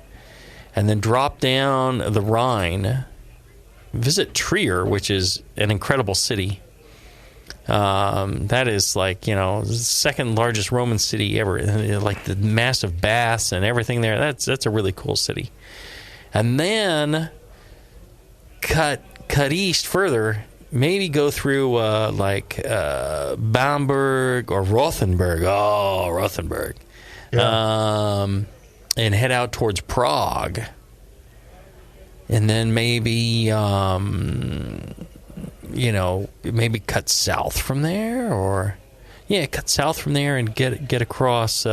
and then drop down the Rhine. Visit Trier, which is an incredible city. That is the second largest Roman city ever. Like the massive baths and everything there. That's a really cool city. And then cut east further, maybe go through Bamberg or Rothenburg. Oh, Rothenburg. Yeah. And head out towards Prague. And then maybe, maybe cut south from there cut south from there and get across,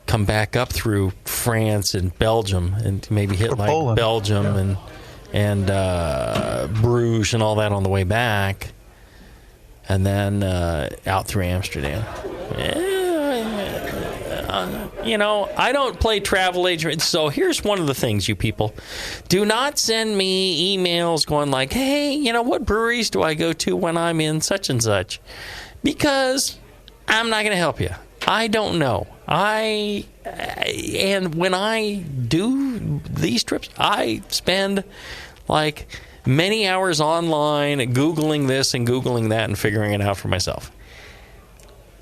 come back up through France and Belgium and maybe hit Poland. Belgium and Bruges and all that on the way back, and then out through Amsterdam. I don't play travel agent, so here's one of the things, you people. Do not send me emails going like, hey, what breweries do I go to when I'm in such and such? Because I'm not going to help you. I don't know. And when I do these trips, I spend many hours online Googling this and Googling that and figuring it out for myself.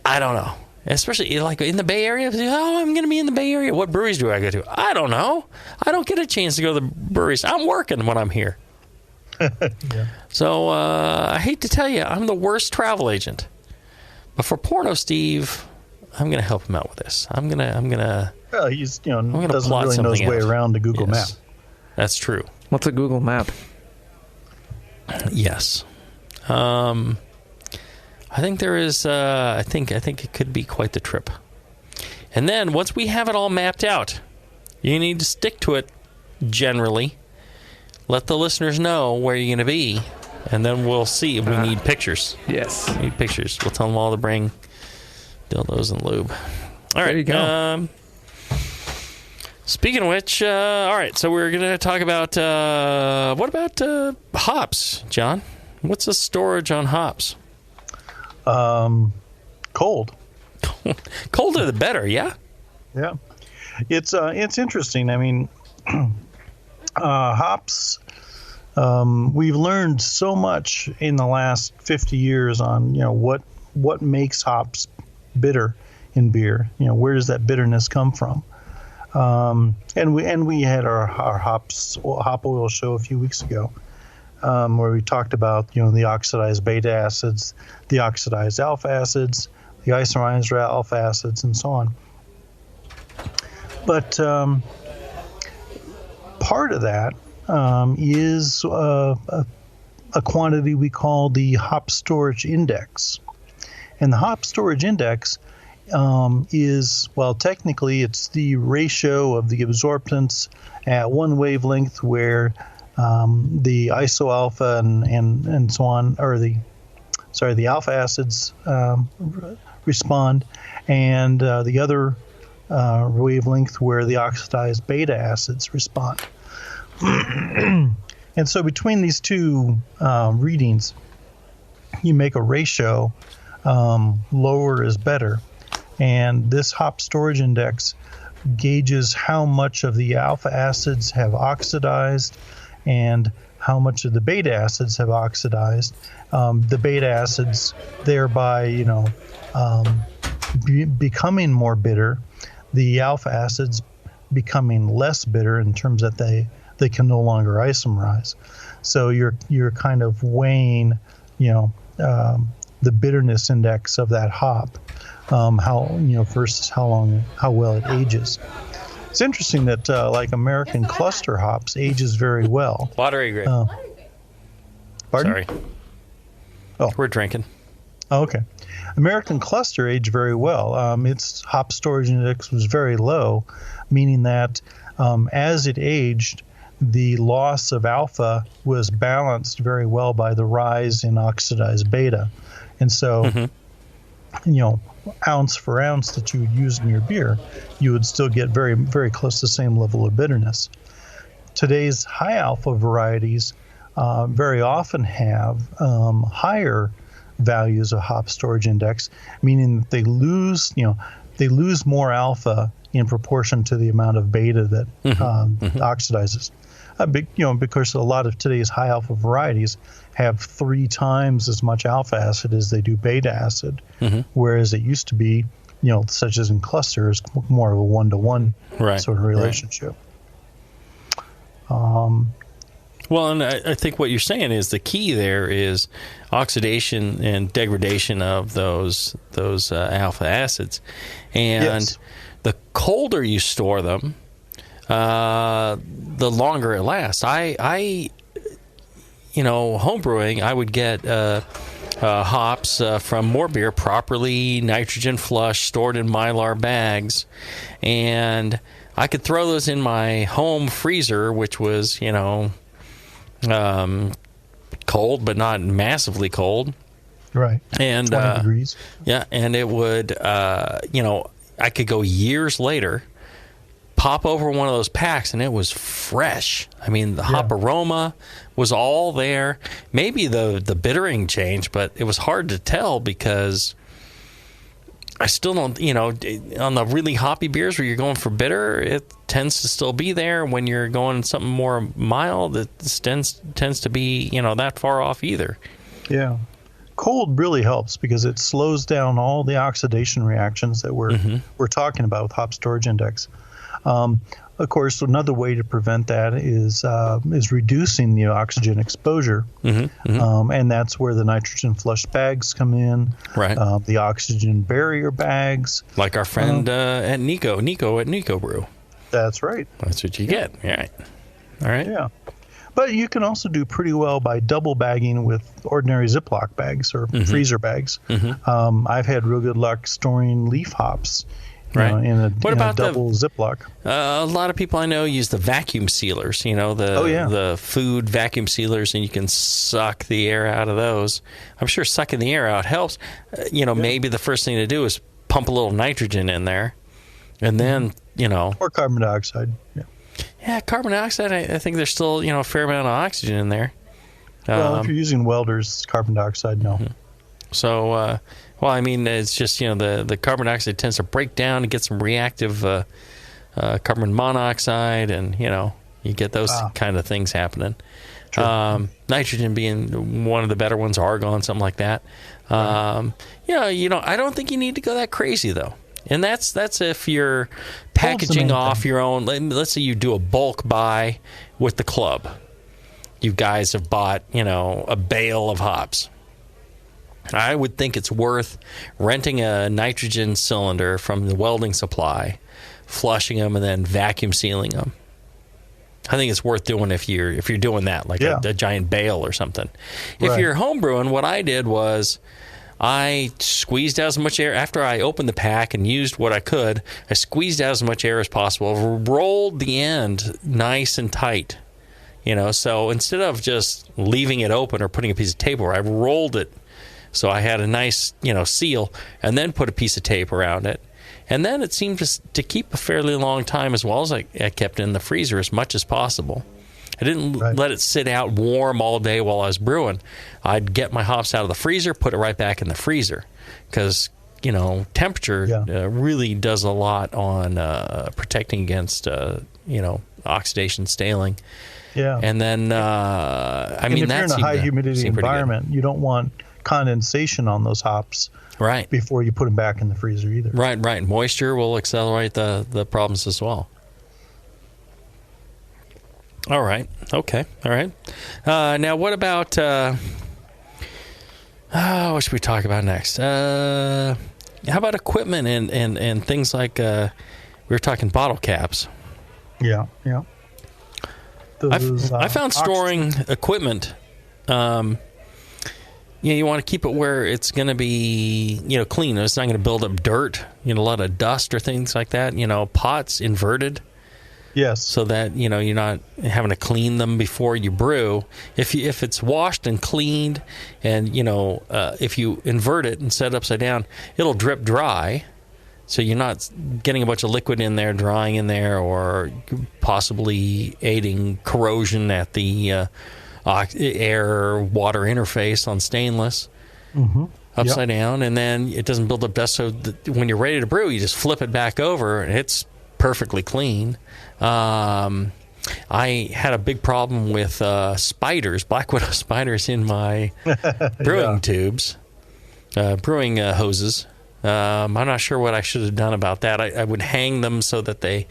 I don't know. Especially in the Bay Area. Oh, I'm going to be in the Bay Area. What breweries do I go to? I don't know. I don't get a chance to go to the breweries. I'm working when I'm here. Yeah. So I hate to tell you, I'm the worst travel agent. But for Porno Steve, I'm going to help him out with this. I'm gonna. Well, he's doesn't really know his way around the Google Map. That's true. What's a Google Map? Yes. I think there is. I think it could be quite the trip. And then once we have it all mapped out, you need to stick to it generally. Let the listeners know where you're going to be, and then we'll see. We need pictures. Yes. We need pictures. We'll tell them all to bring dildos and lube. All right. There you go. Speaking of which, all right, so we're going to talk about, what about hops, John? What's the storage on hops? Cold. Colder the better, yeah? Yeah. It's interesting. I mean, hops, we've learned so much in the last 50 years on, what makes hops bitter in beer. Where does that bitterness come from? And we had our hop oil show a few weeks ago, where we talked about, the oxidized beta acids, the oxidized alpha acids, the isomerized alpha acids, and so on. But part of that is a quantity we call the hop storage index. And the hop storage index is, well, technically it's the ratio of the absorbance at one wavelength where the isoalpha and so on, or the alpha acids respond, and the other wavelength where the oxidized beta acids respond. And so between these two readings, you make a ratio, lower is better. And this hop storage index gauges how much of the alpha acids have oxidized and how much of the beta acids have oxidized. The beta acids thereby, becoming more bitter. The alpha acids becoming less bitter in terms that they can no longer isomerize. So you're kind of weighing, the bitterness index of that hop. Versus how well it ages. It's interesting that like American cluster hops ages very well. Watery grape. Pardon? Sorry. Oh, we're drinking. Oh, okay. American cluster aged very well. Its hop storage index was very low, meaning that as it aged, the loss of alpha was balanced very well by the rise in oxidized beta, and so. Ounce for ounce that you would use in your beer, you would still get very, very close to the same level of bitterness. Today's high alpha varieties very often have higher values of hop storage index, meaning that they lose more alpha in proportion to the amount of beta that oxidizes. Because a lot of today's high alpha varieties have 3 times as much alpha acid as they do beta acid, whereas it used to be, such as in clusters, more of a 1-to-1 sort of relationship. Well, and I think what you're saying is the key there is oxidation and degradation of those alpha acids, and the colder you store them, the longer it lasts. Homebrewing, I would get hops from more beer, properly nitrogen flush, stored in Mylar bags, and I could throw those in my home freezer, which was, cold, but not massively cold. Right. And 20 degrees. Yeah, and it would, I could go years later, pop over one of those packs, and it was fresh. I mean, the hop aroma was all there. Maybe the bittering changed, but it was hard to tell because I still don't, on the really hoppy beers where you're going for bitter, it tends to still be there. When you're going something more mild, it tends to be, that far off either. Yeah. Cold really helps because it slows down all the oxidation reactions that we're talking about with hop storage index. Of course, another way to prevent that is reducing the oxygen exposure, and that's where the nitrogen flush bags come in. Right. The oxygen barrier bags, like our friend at Nico at Nico Brew. That's right. That's what you get. Right. All right. Yeah. But you can also do pretty well by double bagging with ordinary Ziploc bags or freezer bags. I've had real good luck storing leaf hops Right. In a What about double Ziploc. A lot of people I know use the vacuum sealers, the food vacuum sealers, and you can suck the air out of those. I'm sure sucking the air out helps. Maybe the first thing to do is pump a little nitrogen in there, and then, Or carbon dioxide. Yeah. Yeah, carbon dioxide, I think there's still, a fair amount of oxygen in there. Well, if you're using welders, carbon dioxide, no. Mm-hmm. So, it's just, the carbon dioxide tends to break down and get some reactive carbon monoxide, and, you get those kind of things happening. Nitrogen being one of the better ones, argon, something like that. I don't think you need to go that crazy, though. And that's if you're packaging off your own. Let's say you do a bulk buy with the club. You guys have bought, a bale of hops. I would think it's worth renting a nitrogen cylinder from the welding supply, flushing them, and then vacuum sealing them. I think it's worth doing if you're doing that, like a giant bale or something. If you're homebrewing, what I did was I squeezed out as much air. After I opened the pack and used what I could, I squeezed out as much air as possible, rolled the end nice and tight. So instead of just leaving it open or putting a piece of tape over, I rolled it so I had a nice, seal, and then put a piece of tape around it. And then it seemed to keep a fairly long time, as well as I kept it in the freezer as much as possible. I didn't let it sit out warm all day while I was brewing. I'd get my hops out of the freezer, put it right back in the freezer, because temperature really does a lot on protecting against oxidation, staling. Yeah, and then if you're in a high humidity environment, you don't want condensation on those hops. Right. Before you put them back in the freezer either. Right. Moisture will accelerate the problems as well. All right. Okay. All right. Now, what about... what should we talk about next? How about equipment and things like... we were talking bottle caps. Yeah. I found storing equipment... you want to keep it where it's going to be, clean. It's not going to build up dirt, a lot of dust or things like that. Pots inverted. Yes. So that, you're not having to clean them before you brew. If it's washed and cleaned and, if you invert it and set it upside down, it'll drip dry. So you're not getting a bunch of liquid in there, drying in there, or possibly aiding corrosion at the air-water interface on stainless upside down, and then it doesn't build up dust, so when you're ready to brew, you just flip it back over, and it's perfectly clean. I had a big problem with spiders, black widow spiders in my brewing tubes, brewing hoses. I'm not sure what I should have done about that. I would hang them so that they,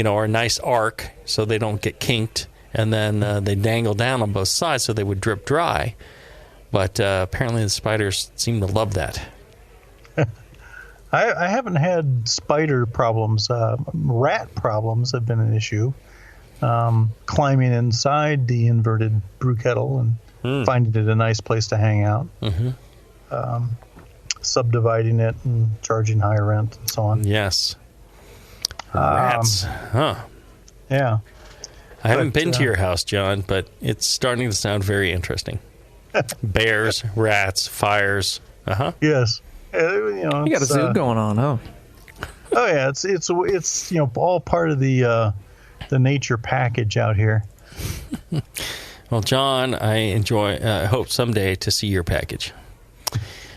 are a nice arc, so they don't get kinked. And then they dangle down on both sides so they would drip dry. But apparently the spiders seem to love that. I haven't had spider problems. Rat problems have been an issue. Climbing inside the inverted brew kettle and finding it a nice place to hang out. Subdividing it and charging high rent and so on. Yes. Rats. Yeah. I haven't been to your house, John, but it's starting to sound very interesting. Bears, rats, fires. Yes. You got a zoo going on, huh? Oh yeah, it's all part of the nature package out here. Well, John, I hope someday to see your package.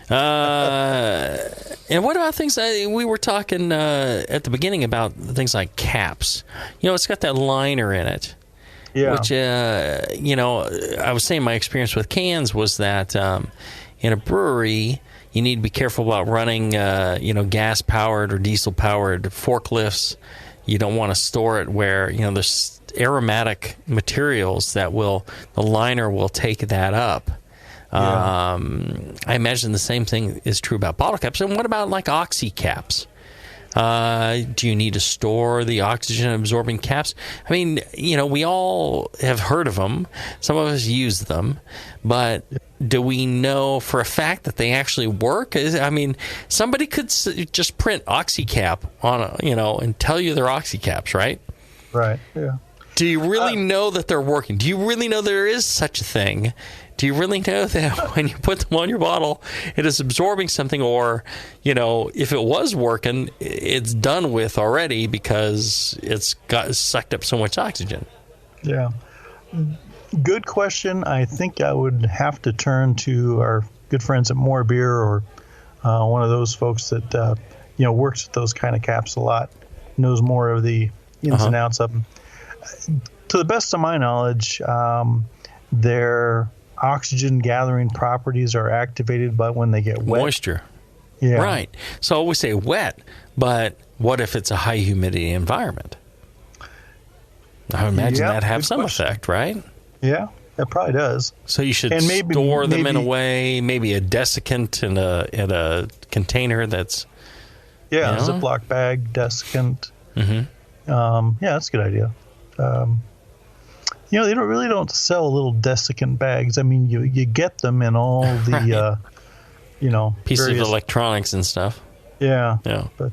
And what about things we were talking at the beginning about things like caps? It's got that liner in it. Yeah. Which, I was saying my experience with cans was that in a brewery, you need to be careful about running, gas-powered or diesel-powered forklifts. You don't want to store it where, there's aromatic materials that the liner will take that up. Yeah. I imagine the same thing is true about bottle caps. And what about like oxy caps? Do you need to store the oxygen absorbing caps? I mean, we all have heard of them. Some of us use them, but do we know for a fact that they actually work? I mean, somebody could just print OxyCap on and tell you they're OxyCaps, right? Right. Yeah. Do you really know that they're working? Do you really know there is such a thing? Do you really know that when you put them on your bottle, it is absorbing something, or if it was working, it's done with already because it's sucked up so much oxygen? Yeah. Good question. I think I would have to turn to our good friends at More Beer, or one of those folks that works with those kind of caps a lot, knows more of the ins and outs of them. To the best of my knowledge, their oxygen gathering properties are activated by when they get wet. Moisture. Yeah. Right. So we say wet, but what if it's a high humidity environment? I would imagine that'd have some effect, right? Yeah, it probably does. So you should store them in a way, maybe a desiccant in a container that's... Yeah, a Ziploc bag, desiccant. Mm-hmm. That's a good idea. They don't sell little desiccant bags. I mean, you get them in all the, pieces of electronics and stuff. Yeah. Yeah. But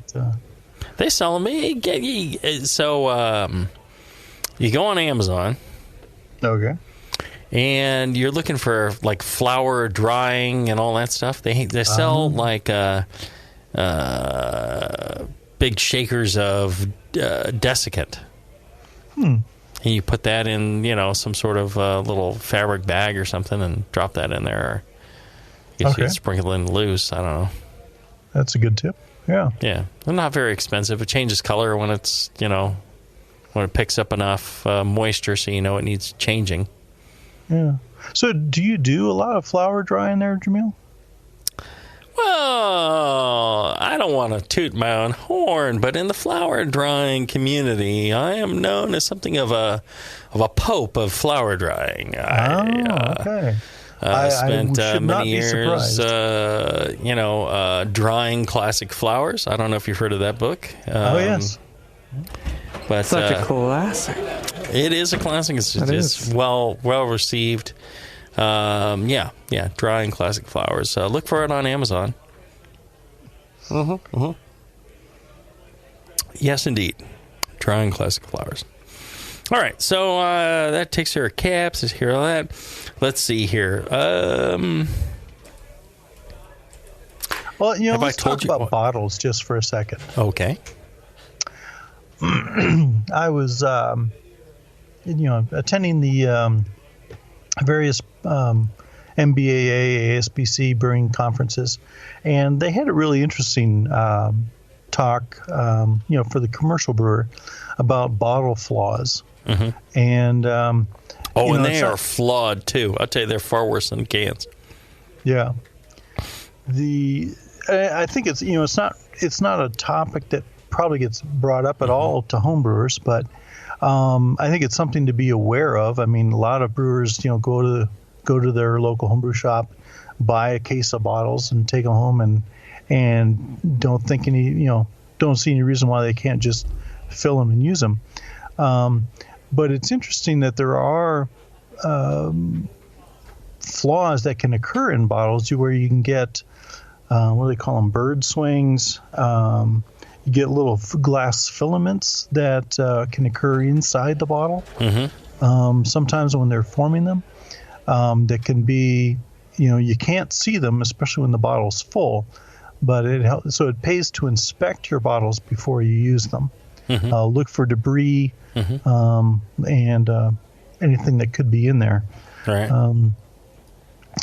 they sell them. So you go on Amazon. Okay. And you're looking for like flour drying and all that stuff. They sell like big shakers of desiccant. And you put that in, some sort of little fabric bag or something and drop that in there. I guess you sprinkle it in loose. I don't know. That's a good tip. Yeah. Yeah. They're not very expensive. It changes color when it's, when it picks up enough moisture so it needs changing. Yeah. So do you do a lot of flour drying there, Jamil? Well, I don't want to toot my own horn, but in the flour drying community, I am known as something of a pope of flour drying. Okay. I spent many years, surprised. drying classic flowers. I don't know if you've heard of that book. Yes. But such a classic. It is a classic. It's well received. Drying classic flowers. Look for it on Amazon. Yes, indeed. Drying classic flowers. All right, so that takes care of caps. Let's hear all that. Let's see here. Let's talk about bottles just for a second. Okay. I was, attending the various MBAA, ASBC brewing conferences, and they had a really interesting talk, for the commercial brewer about bottle flaws. And and they are flawed too. I'll tell you, they're far worse than cans. Yeah. I think it's it's not a topic that probably gets brought up at all to homebrewers, but I think it's something to be aware of. I mean, a lot of brewers, go to their local homebrew shop, buy a case of bottles, and take them home, and don't think don't see any reason why they can't just fill them and use them. But it's interesting that there are flaws that can occur in bottles where you can get what do they call them, bird swings. You get little glass filaments that can occur inside the bottle. Sometimes when they're forming them, that can be, you can't see them, especially when the bottle's full. But so it pays to inspect your bottles before you use them. Look for debris and anything that could be in there. Right.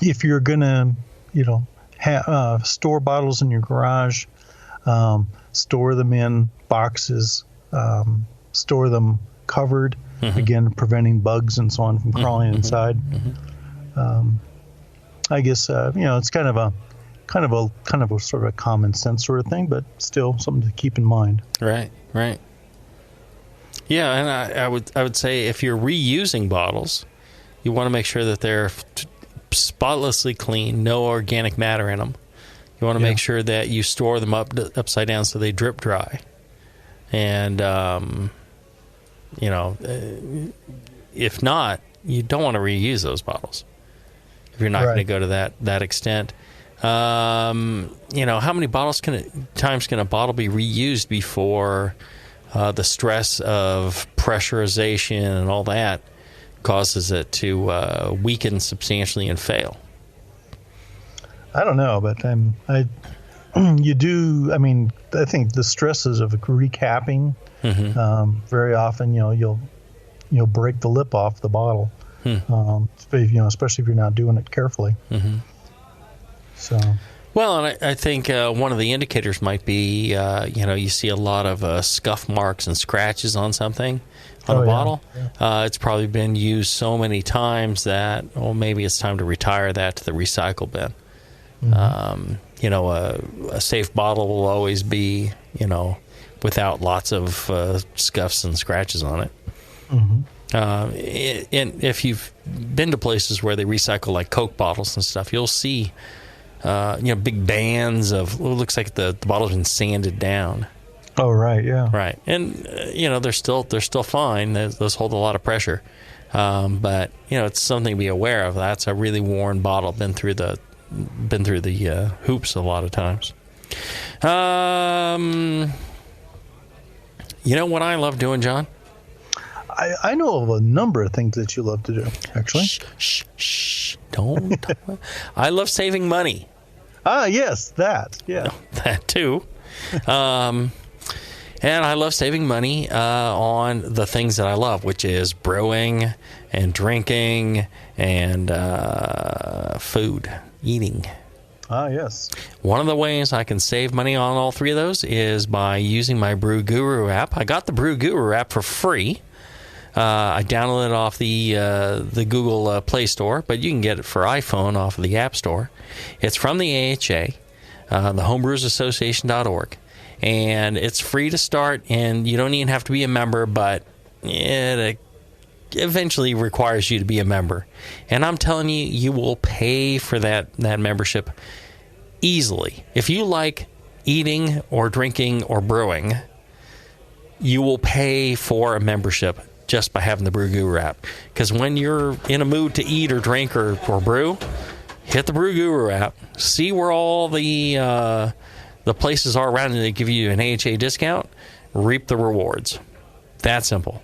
If you're gonna, store bottles in your garage, store them in boxes, store them covered, again preventing bugs and so on from crawling inside. I guess it's kind of a sort of a common sense sort of thing, but still something to keep in mind. Right. Yeah, and I would say if you're reusing bottles, you want to make sure that they're spotlessly clean, no organic matter in them. You want to make sure that you store them upside down so they drip dry. And, if not, you don't want to reuse those bottles. if you're not going to go to that extent. How many times can a bottle be reused before the stress of pressurization and all that causes it to weaken substantially and fail? I don't know, but you do. I mean, I think the stresses of recapping. Very often, you'll break the lip off the bottle, especially if you're not doing it carefully. So. Well, and I think one of the indicators might be, you see a lot of scuff marks and scratches on something, on a bottle. Yeah. It's probably been used so many times that, maybe it's time to retire that to the recycle bin. A safe bottle will always be, without lots of scuffs and scratches on it. And if you've been to places where they recycle like Coke bottles and stuff, you'll see big bands of, it looks like the bottle's been sanded down. Oh, right, yeah. Right. And, they're still fine. Those hold a lot of pressure. But, it's something to be aware of. That's a really worn bottle, been through the hoops a lot of times. You know what I love doing, John? I know of a number of things that you love to do, actually. Shh. Don't. I love saving money. Ah, yes, that. Yeah. That too. And I love saving money on the things that I love, which is brewing and drinking and food, eating. Ah, yes. One of the ways I can save money on all three of those is by using my Brew Guru app. I got the Brew Guru app for free. I downloaded it off the Google Play Store, but you can get it for iPhone off of the App Store. It's from the AHA, the homebrewersassociation.org, and it's free to start, and you don't even have to be a member, but it eventually requires you to be a member. And I'm telling you, you will pay for that membership easily. If you like eating or drinking or brewing, you will pay for a membership just by having the Brew Guru app. Because when you're in a mood to eat or drink or brew, hit the Brew Guru app, see where all the places are around and they give you an AHA discount, reap the rewards. That simple.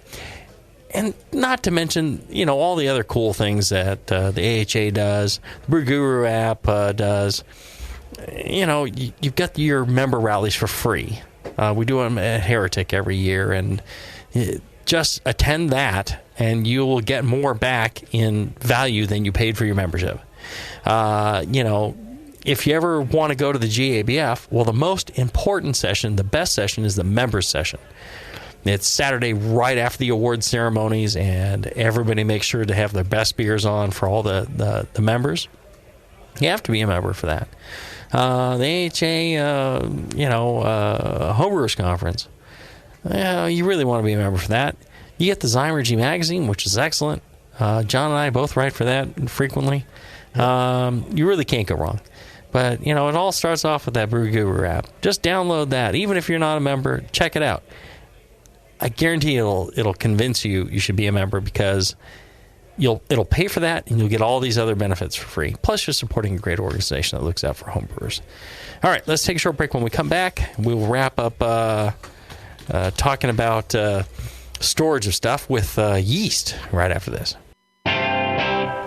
And not to mention, all the other cool things that the AHA does, the Brew Guru app does. You've got your member rallies for free. We do them at Heretic every year, and just attend that, and you will get more back in value than you paid for your membership. If you ever want to go to the GABF, well, the most important session, the best session, is the members session. It's Saturday right after the award ceremonies, and everybody makes sure to have their best beers on for all the members. You have to be a member for that. The AHA, Homebrewers Conference. You really want to be a member for that. You get the Zymergy magazine, which is excellent. John and I both write for that frequently. You really can't go wrong. But, it all starts off with that Brew Guru app. Just download that. Even if you're not a member, check it out. I guarantee it'll convince you should be a member, because it'll pay for that, and you'll get all these other benefits for free. Plus, you're supporting a great organization that looks out for homebrewers. All right, let's take a short break. When we come back, we'll wrap up talking about storage of stuff with yeast right after this.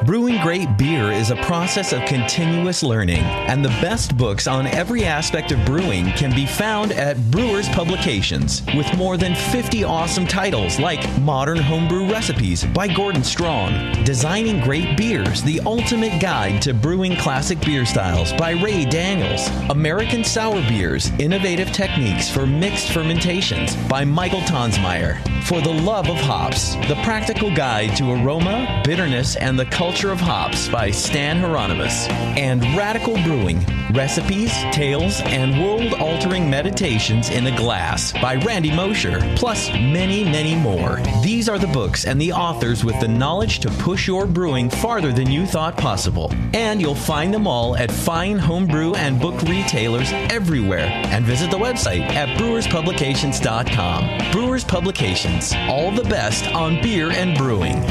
Brewing great beer is a process of continuous learning, and the best books on every aspect of brewing can be found at Brewers Publications, with more than 50 awesome titles like Modern Homebrew Recipes by Gordon Strong, Designing Great Beers, the Ultimate Guide to Brewing Classic Beer Styles by Ray Daniels, American Sour Beers, Innovative Techniques for Mixed Fermentations by Michael Tonsmeyer, For the Love of Hops, The Practical Guide to Aroma, Bitterness, and the Culture of Hops by Stan Hieronymus, and Radical Brewing, Recipes, Tales, and World-Altering Meditations in a Glass by Randy Mosher, plus many, many more. These are the books and the authors with the knowledge to push your brewing farther than you thought possible. And you'll find them all at fine homebrew and book retailers everywhere. And visit the website at brewerspublications.com. Brewers Publications, all the best on beer and brewing.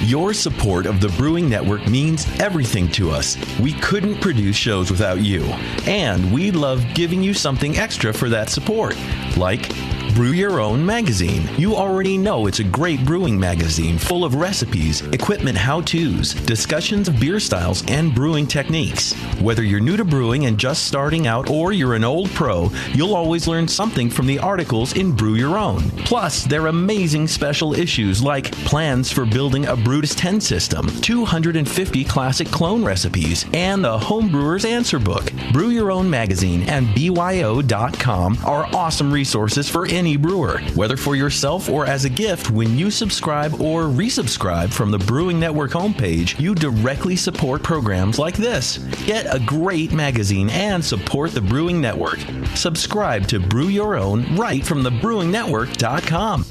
Your support of the Brewing Network means everything to us. We couldn't produce shows without you. And we love giving you something extra for that support, like Brew Your Own magazine. You already know it's a great brewing magazine full of recipes, equipment how-tos, discussions of beer styles, and brewing techniques. Whether you're new to brewing and just starting out or you're an old pro, you'll always learn something from the articles in Brew Your Own. Plus, they're amazing special issues like plans for building a Brutus 10 system, 250 classic clone recipes, and the Homebrewer's Answer Book. Brew Your Own magazine and BYO.com are awesome resources for any brewer, whether for yourself or as a gift. When you subscribe or resubscribe from the Brewing Network homepage, you directly support programs like this. Get a great magazine and support the Brewing Network. Subscribe to Brew Your Own right from the BrewingNetwork.com.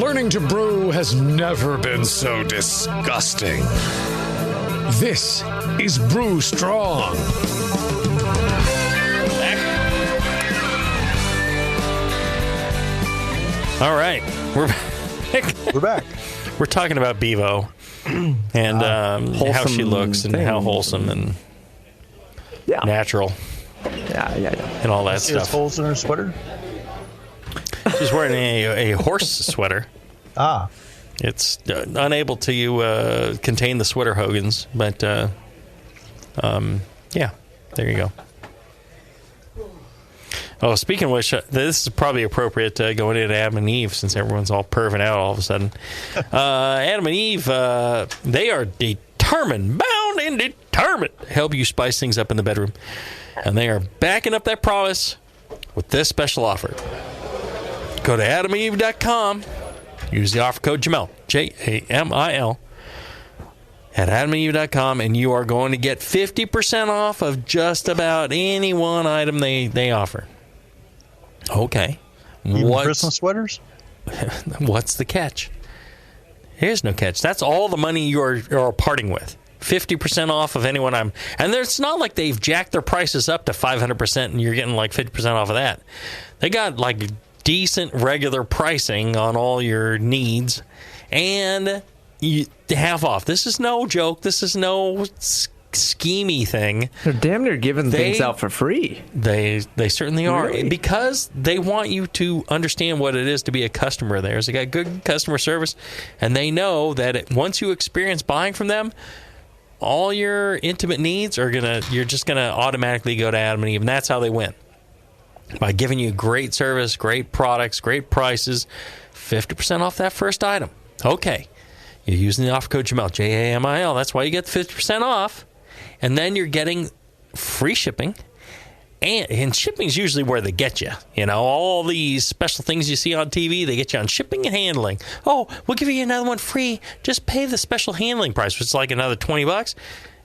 Learning to brew has never been so disgusting. This is Brew Strong. All right, we're back. We're back. We're talking about Bevo and how she looks and how wholesome and natural. Yeah. And all that She has stuff. holes in her sweater? She's wearing a horse sweater. Ah. It's unable to contain the sweater hogans, but yeah, there you go. Oh, speaking of which, this is probably appropriate going into Adam and Eve since everyone's all perving out all of a sudden. Adam and Eve, they are determined, bound and determined to help you spice things up in the bedroom. And they are backing up that promise with this special offer. Go to adamandeve.com. Use the offer code Jamil, Jamil, at adamandeve.com, and you are going to get 50% off of just about any one item they offer. Okay. Even Christmas sweaters? What's the catch? Here's no catch. That's all the money you're parting with. 50% off of anyone and it's not like they've jacked their prices up to 500% and you're getting like 50% off of that. They got like decent regular pricing on all your needs and half off. This is no joke. This is no schemey thing. They're damn near giving things out for free. They certainly are. Really? Because they want you to understand what it is to be a customer of theirs. They got good customer service, and they know that once you experience buying from them, all your intimate needs you're just gonna automatically go to Adam and Eve, and that's how they win. By giving you great service, great products, great prices, 50% off that first item. Okay. You're using the offer code Jamil, Jamil. That's why you get 50% off. And then you're getting free shipping. And shipping's usually where they get you. You know, all these special things you see on TV, they get you on shipping and handling. Oh, we'll give you another one free. Just pay the special handling price, which is like another $20.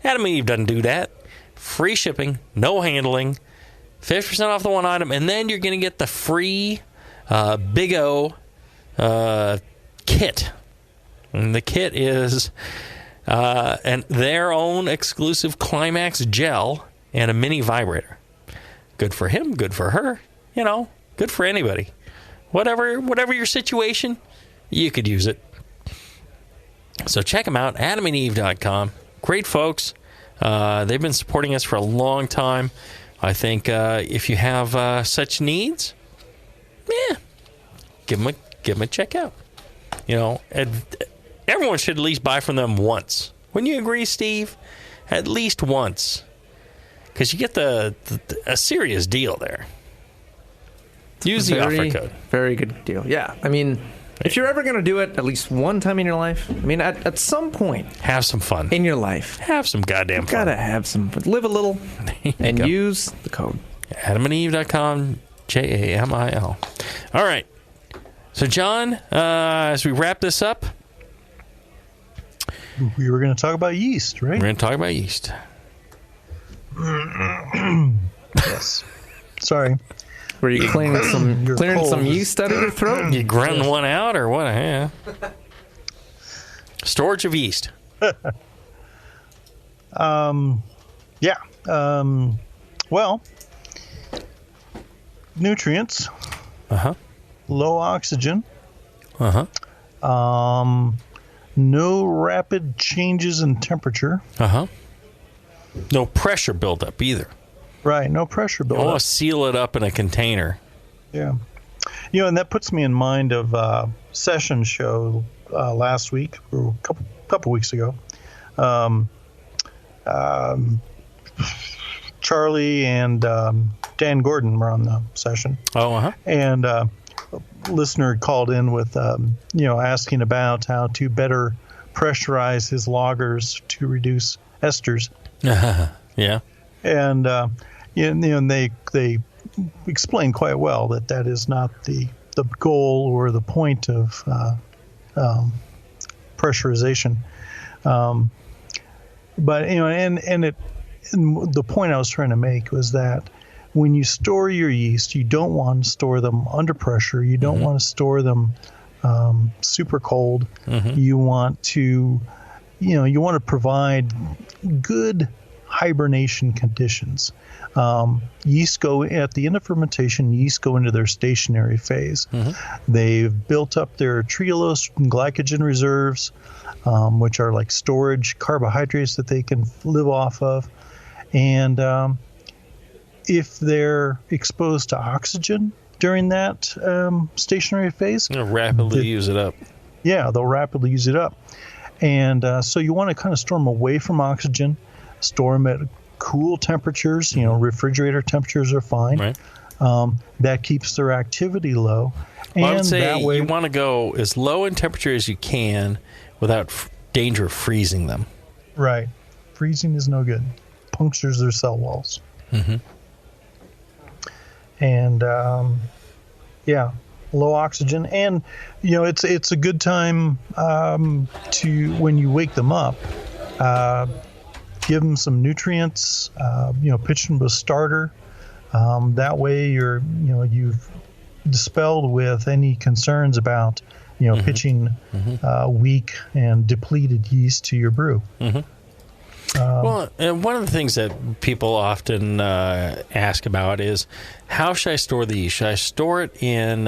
Adam and Eve doesn't do that. Free shipping, no handling, 50% off the one item, and then you're going to get the free Big O kit. And the kit is their own exclusive Climax gel and a mini vibrator. Good for him, good for her, you know, good for anybody. Whatever your situation, you could use it. So check them out, adamandeve.com. Great folks. They've been supporting us for a long time. I think if you have such needs, give them a check out. You know, everyone should at least buy from them once. Wouldn't you agree, Steve? At least once. Because you get a serious deal there. Use the offer code. Very good deal. Yeah. I mean, if you're ever going to do it at least one time in your life, I mean, at some point. Have some fun. In your life. Have some goddamn fun. Gotta have some fun. Live a little and use the code. AdamandEve.com, Jamil. All right. So, John, as we wrap this up. We were going to talk about yeast, right? We're going to talk about yeast. Yes. Sorry. Were you clearing some yeast out of your throat? You grunting one out or what? Yeah. Storage of yeast. Yeah. Well, nutrients. Low oxygen. No rapid changes in temperature. No pressure buildup either. Right, no pressure buildup. I want to seal it up in a container. Yeah. And that puts me in mind of a session show last week, or a couple weeks ago. Charlie and Dan Gordon were on the session. And a listener called in with, asking about how to better pressurize his lagers to reduce esters. Yeah. And, and they explain quite well that is not the goal or the point of pressurization. But the point I was trying to make was that when you store your yeast, you don't want to store them under pressure. You don't want to store them super cold. You want to, provide good hibernation conditions. Yeast go at the end of fermentation. Yeast go into their stationary phase. They've built up their trehalose and glycogen reserves, which are like storage carbohydrates that they can live off of. And if they're exposed to oxygen during that stationary phase, they'll rapidly use it up. Yeah, they'll rapidly use it up. And so you want to kind of store them away from oxygen, store them at cool temperatures. Refrigerator temperatures are fine. Right. That keeps their activity low. Well, I would say that way, you want to go as low in temperature as you can without danger of freezing them. Right. Freezing is no good. Punctures their cell walls. And low oxygen, and it's a good time to, when you wake them up, give them some nutrients. Pitch them with starter. That way you've dispelled with any concerns about pitching weak and depleted yeast to your brew. Well, and one of the things that people often ask about is, how should I store the yeast? Should I store it in,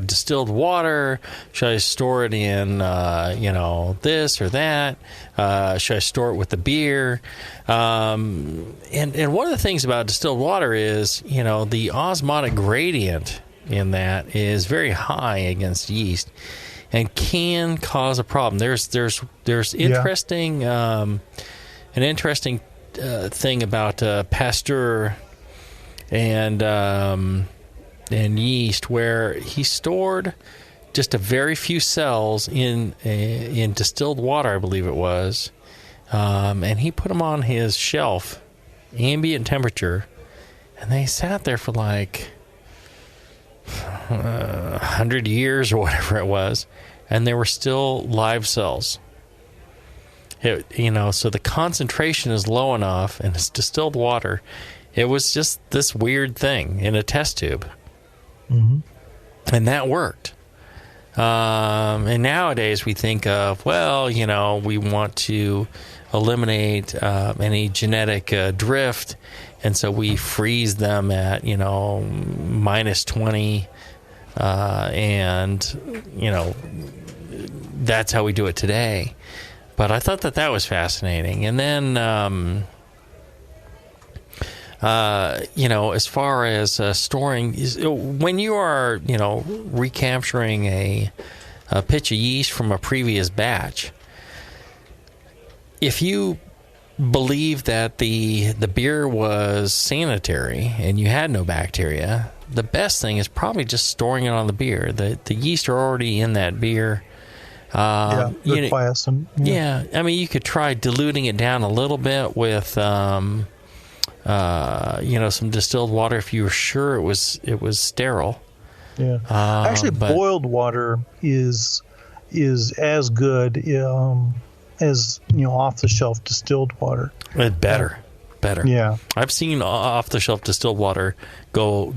distilled water? Should I store it in, this or that? Should I store it with the beer? And one of the things about distilled water is, the osmotic gradient in that is very high against yeast and can cause a problem. There's interesting... An interesting thing about Pasteur and yeast, where he stored just a very few cells in distilled water, I believe it was, and he put them on his shelf, ambient temperature, and they sat there for like 100 years or whatever it was, and they were still live cells. So the concentration is low enough, and it's distilled water. It was just this weird thing in a test tube, and that worked. And nowadays we think of, we want to eliminate any genetic drift, and so we freeze them at minus 20, and that's how we do it today. But I thought that was fascinating. And then, as far as storing, when you are, recapturing a pitch of yeast from a previous batch, if you believe that the beer was sanitary and you had no bacteria, the best thing is probably just storing it on the beer. The yeast are already in that beer. Quiescent. Yeah, I mean, you could try diluting it down a little bit with, some distilled water if you were sure it was sterile. Yeah, actually, boiled water is as good as off the shelf distilled water. Better. Yeah, I've seen off the shelf distilled water grow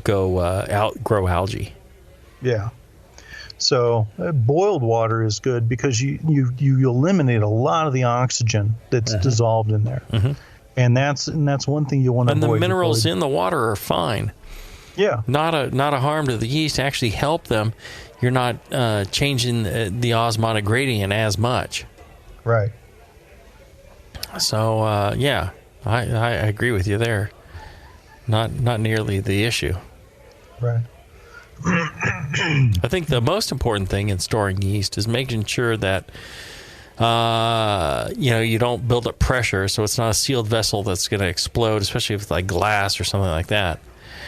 algae. Yeah. So boiled water is good because you eliminate a lot of the oxygen that's dissolved in there. And that's one thing you want to avoid. And the minerals in the water are fine. Yeah. Not a harm to the yeast. Actually help them. You're not changing the osmotic gradient as much. Right. So, I agree with you there. Not nearly the issue. Right. I think the most important thing in storing yeast is making sure that you don't build up pressure, so it's not a sealed vessel that's going to explode, especially if it's like glass or something like that.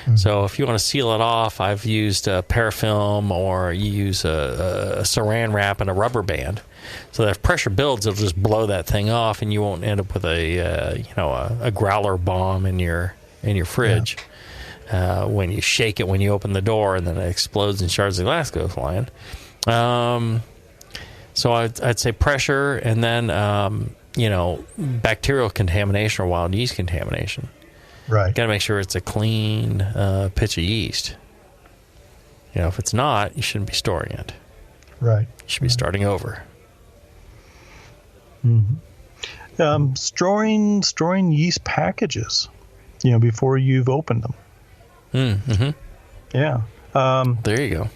Mm-hmm. So if you want to seal it off, I've used parafilm, or you use a saran wrap and a rubber band, so that if pressure builds, it'll just blow that thing off, and you won't end up with a growler bomb in your fridge. Yeah. When you shake it when you open the door, and then it explodes and shards of glass go flying. So I'd say pressure, and then bacterial contamination or wild yeast contamination. Right. Got to make sure it's a clean pitch of yeast. If it's not, you shouldn't be storing it. Right. You should be starting over. Mm-hmm. Storing yeast packages, before you've opened them. Mm-hmm. Yeah. There you go.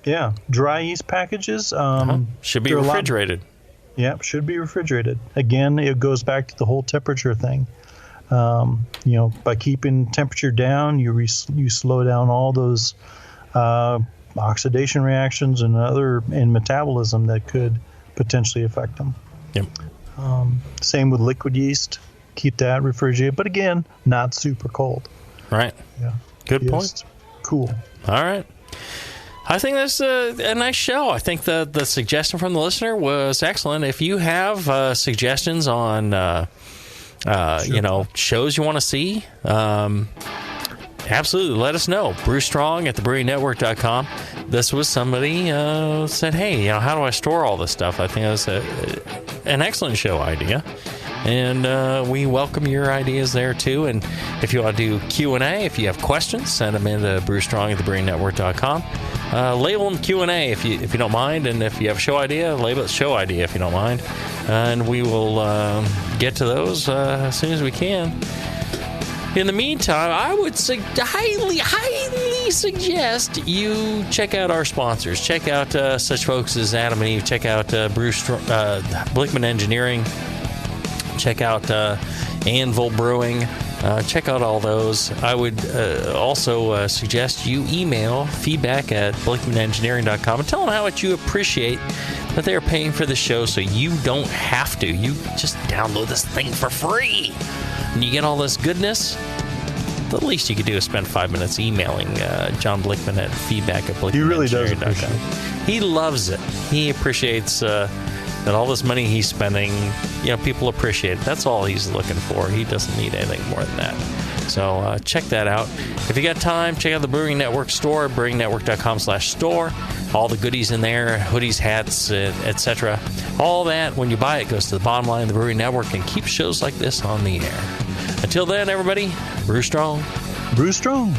Yeah. Dry yeast packages should be refrigerated. Yeah, should be refrigerated. Again, it goes back to the whole temperature thing. By keeping temperature down, you slow down all those oxidation reactions and metabolism that could potentially affect them. Yep. Same with liquid yeast. Keep that refrigerated, but again, not super cold. Right. Yeah. Good point. Cool. All right. I think that's a nice show. I think the suggestion from the listener was excellent. If you have suggestions on shows you want to see, absolutely let us know. Brew Strong at thebrewingnetwork.com. This was somebody said, hey, how do I store all this stuff? I think it was an excellent show idea. And we welcome your ideas there, too. And if you want to do Q&A, if you have questions, send them in to brewstrong at thebrewingnetwork.com. Label them Q&A if you don't mind. And if you have a show idea, label it show idea if you don't mind. And we will get to those as soon as we can. In the meantime, I would highly suggest you check out our sponsors. Check out such folks as Adam and Eve. Check out Blickman Engineering. Check out Anvil Brewing. Check out all those. I would also suggest you email feedback at blickmanengineering.com and tell them how much you appreciate that they're paying for the show so you don't have to. You just download this thing for free and you get all this goodness. The least you could do is spend 5 minutes emailing John Blickman at feedback at blickmanengineering.com. He really does appreciate it. He loves it. He appreciates that all this money he's spending, people appreciate it. That's all he's looking for. He doesn't need anything more than that. So check that out. If you got time, check out the Brewing Network store, brewingnetwork.com/store. All the goodies in there, hoodies, hats, etc. All that, when you buy it, goes to the bottom line of the Brewing Network and keeps shows like this on the air. Until then, everybody, brew strong. Brew strong.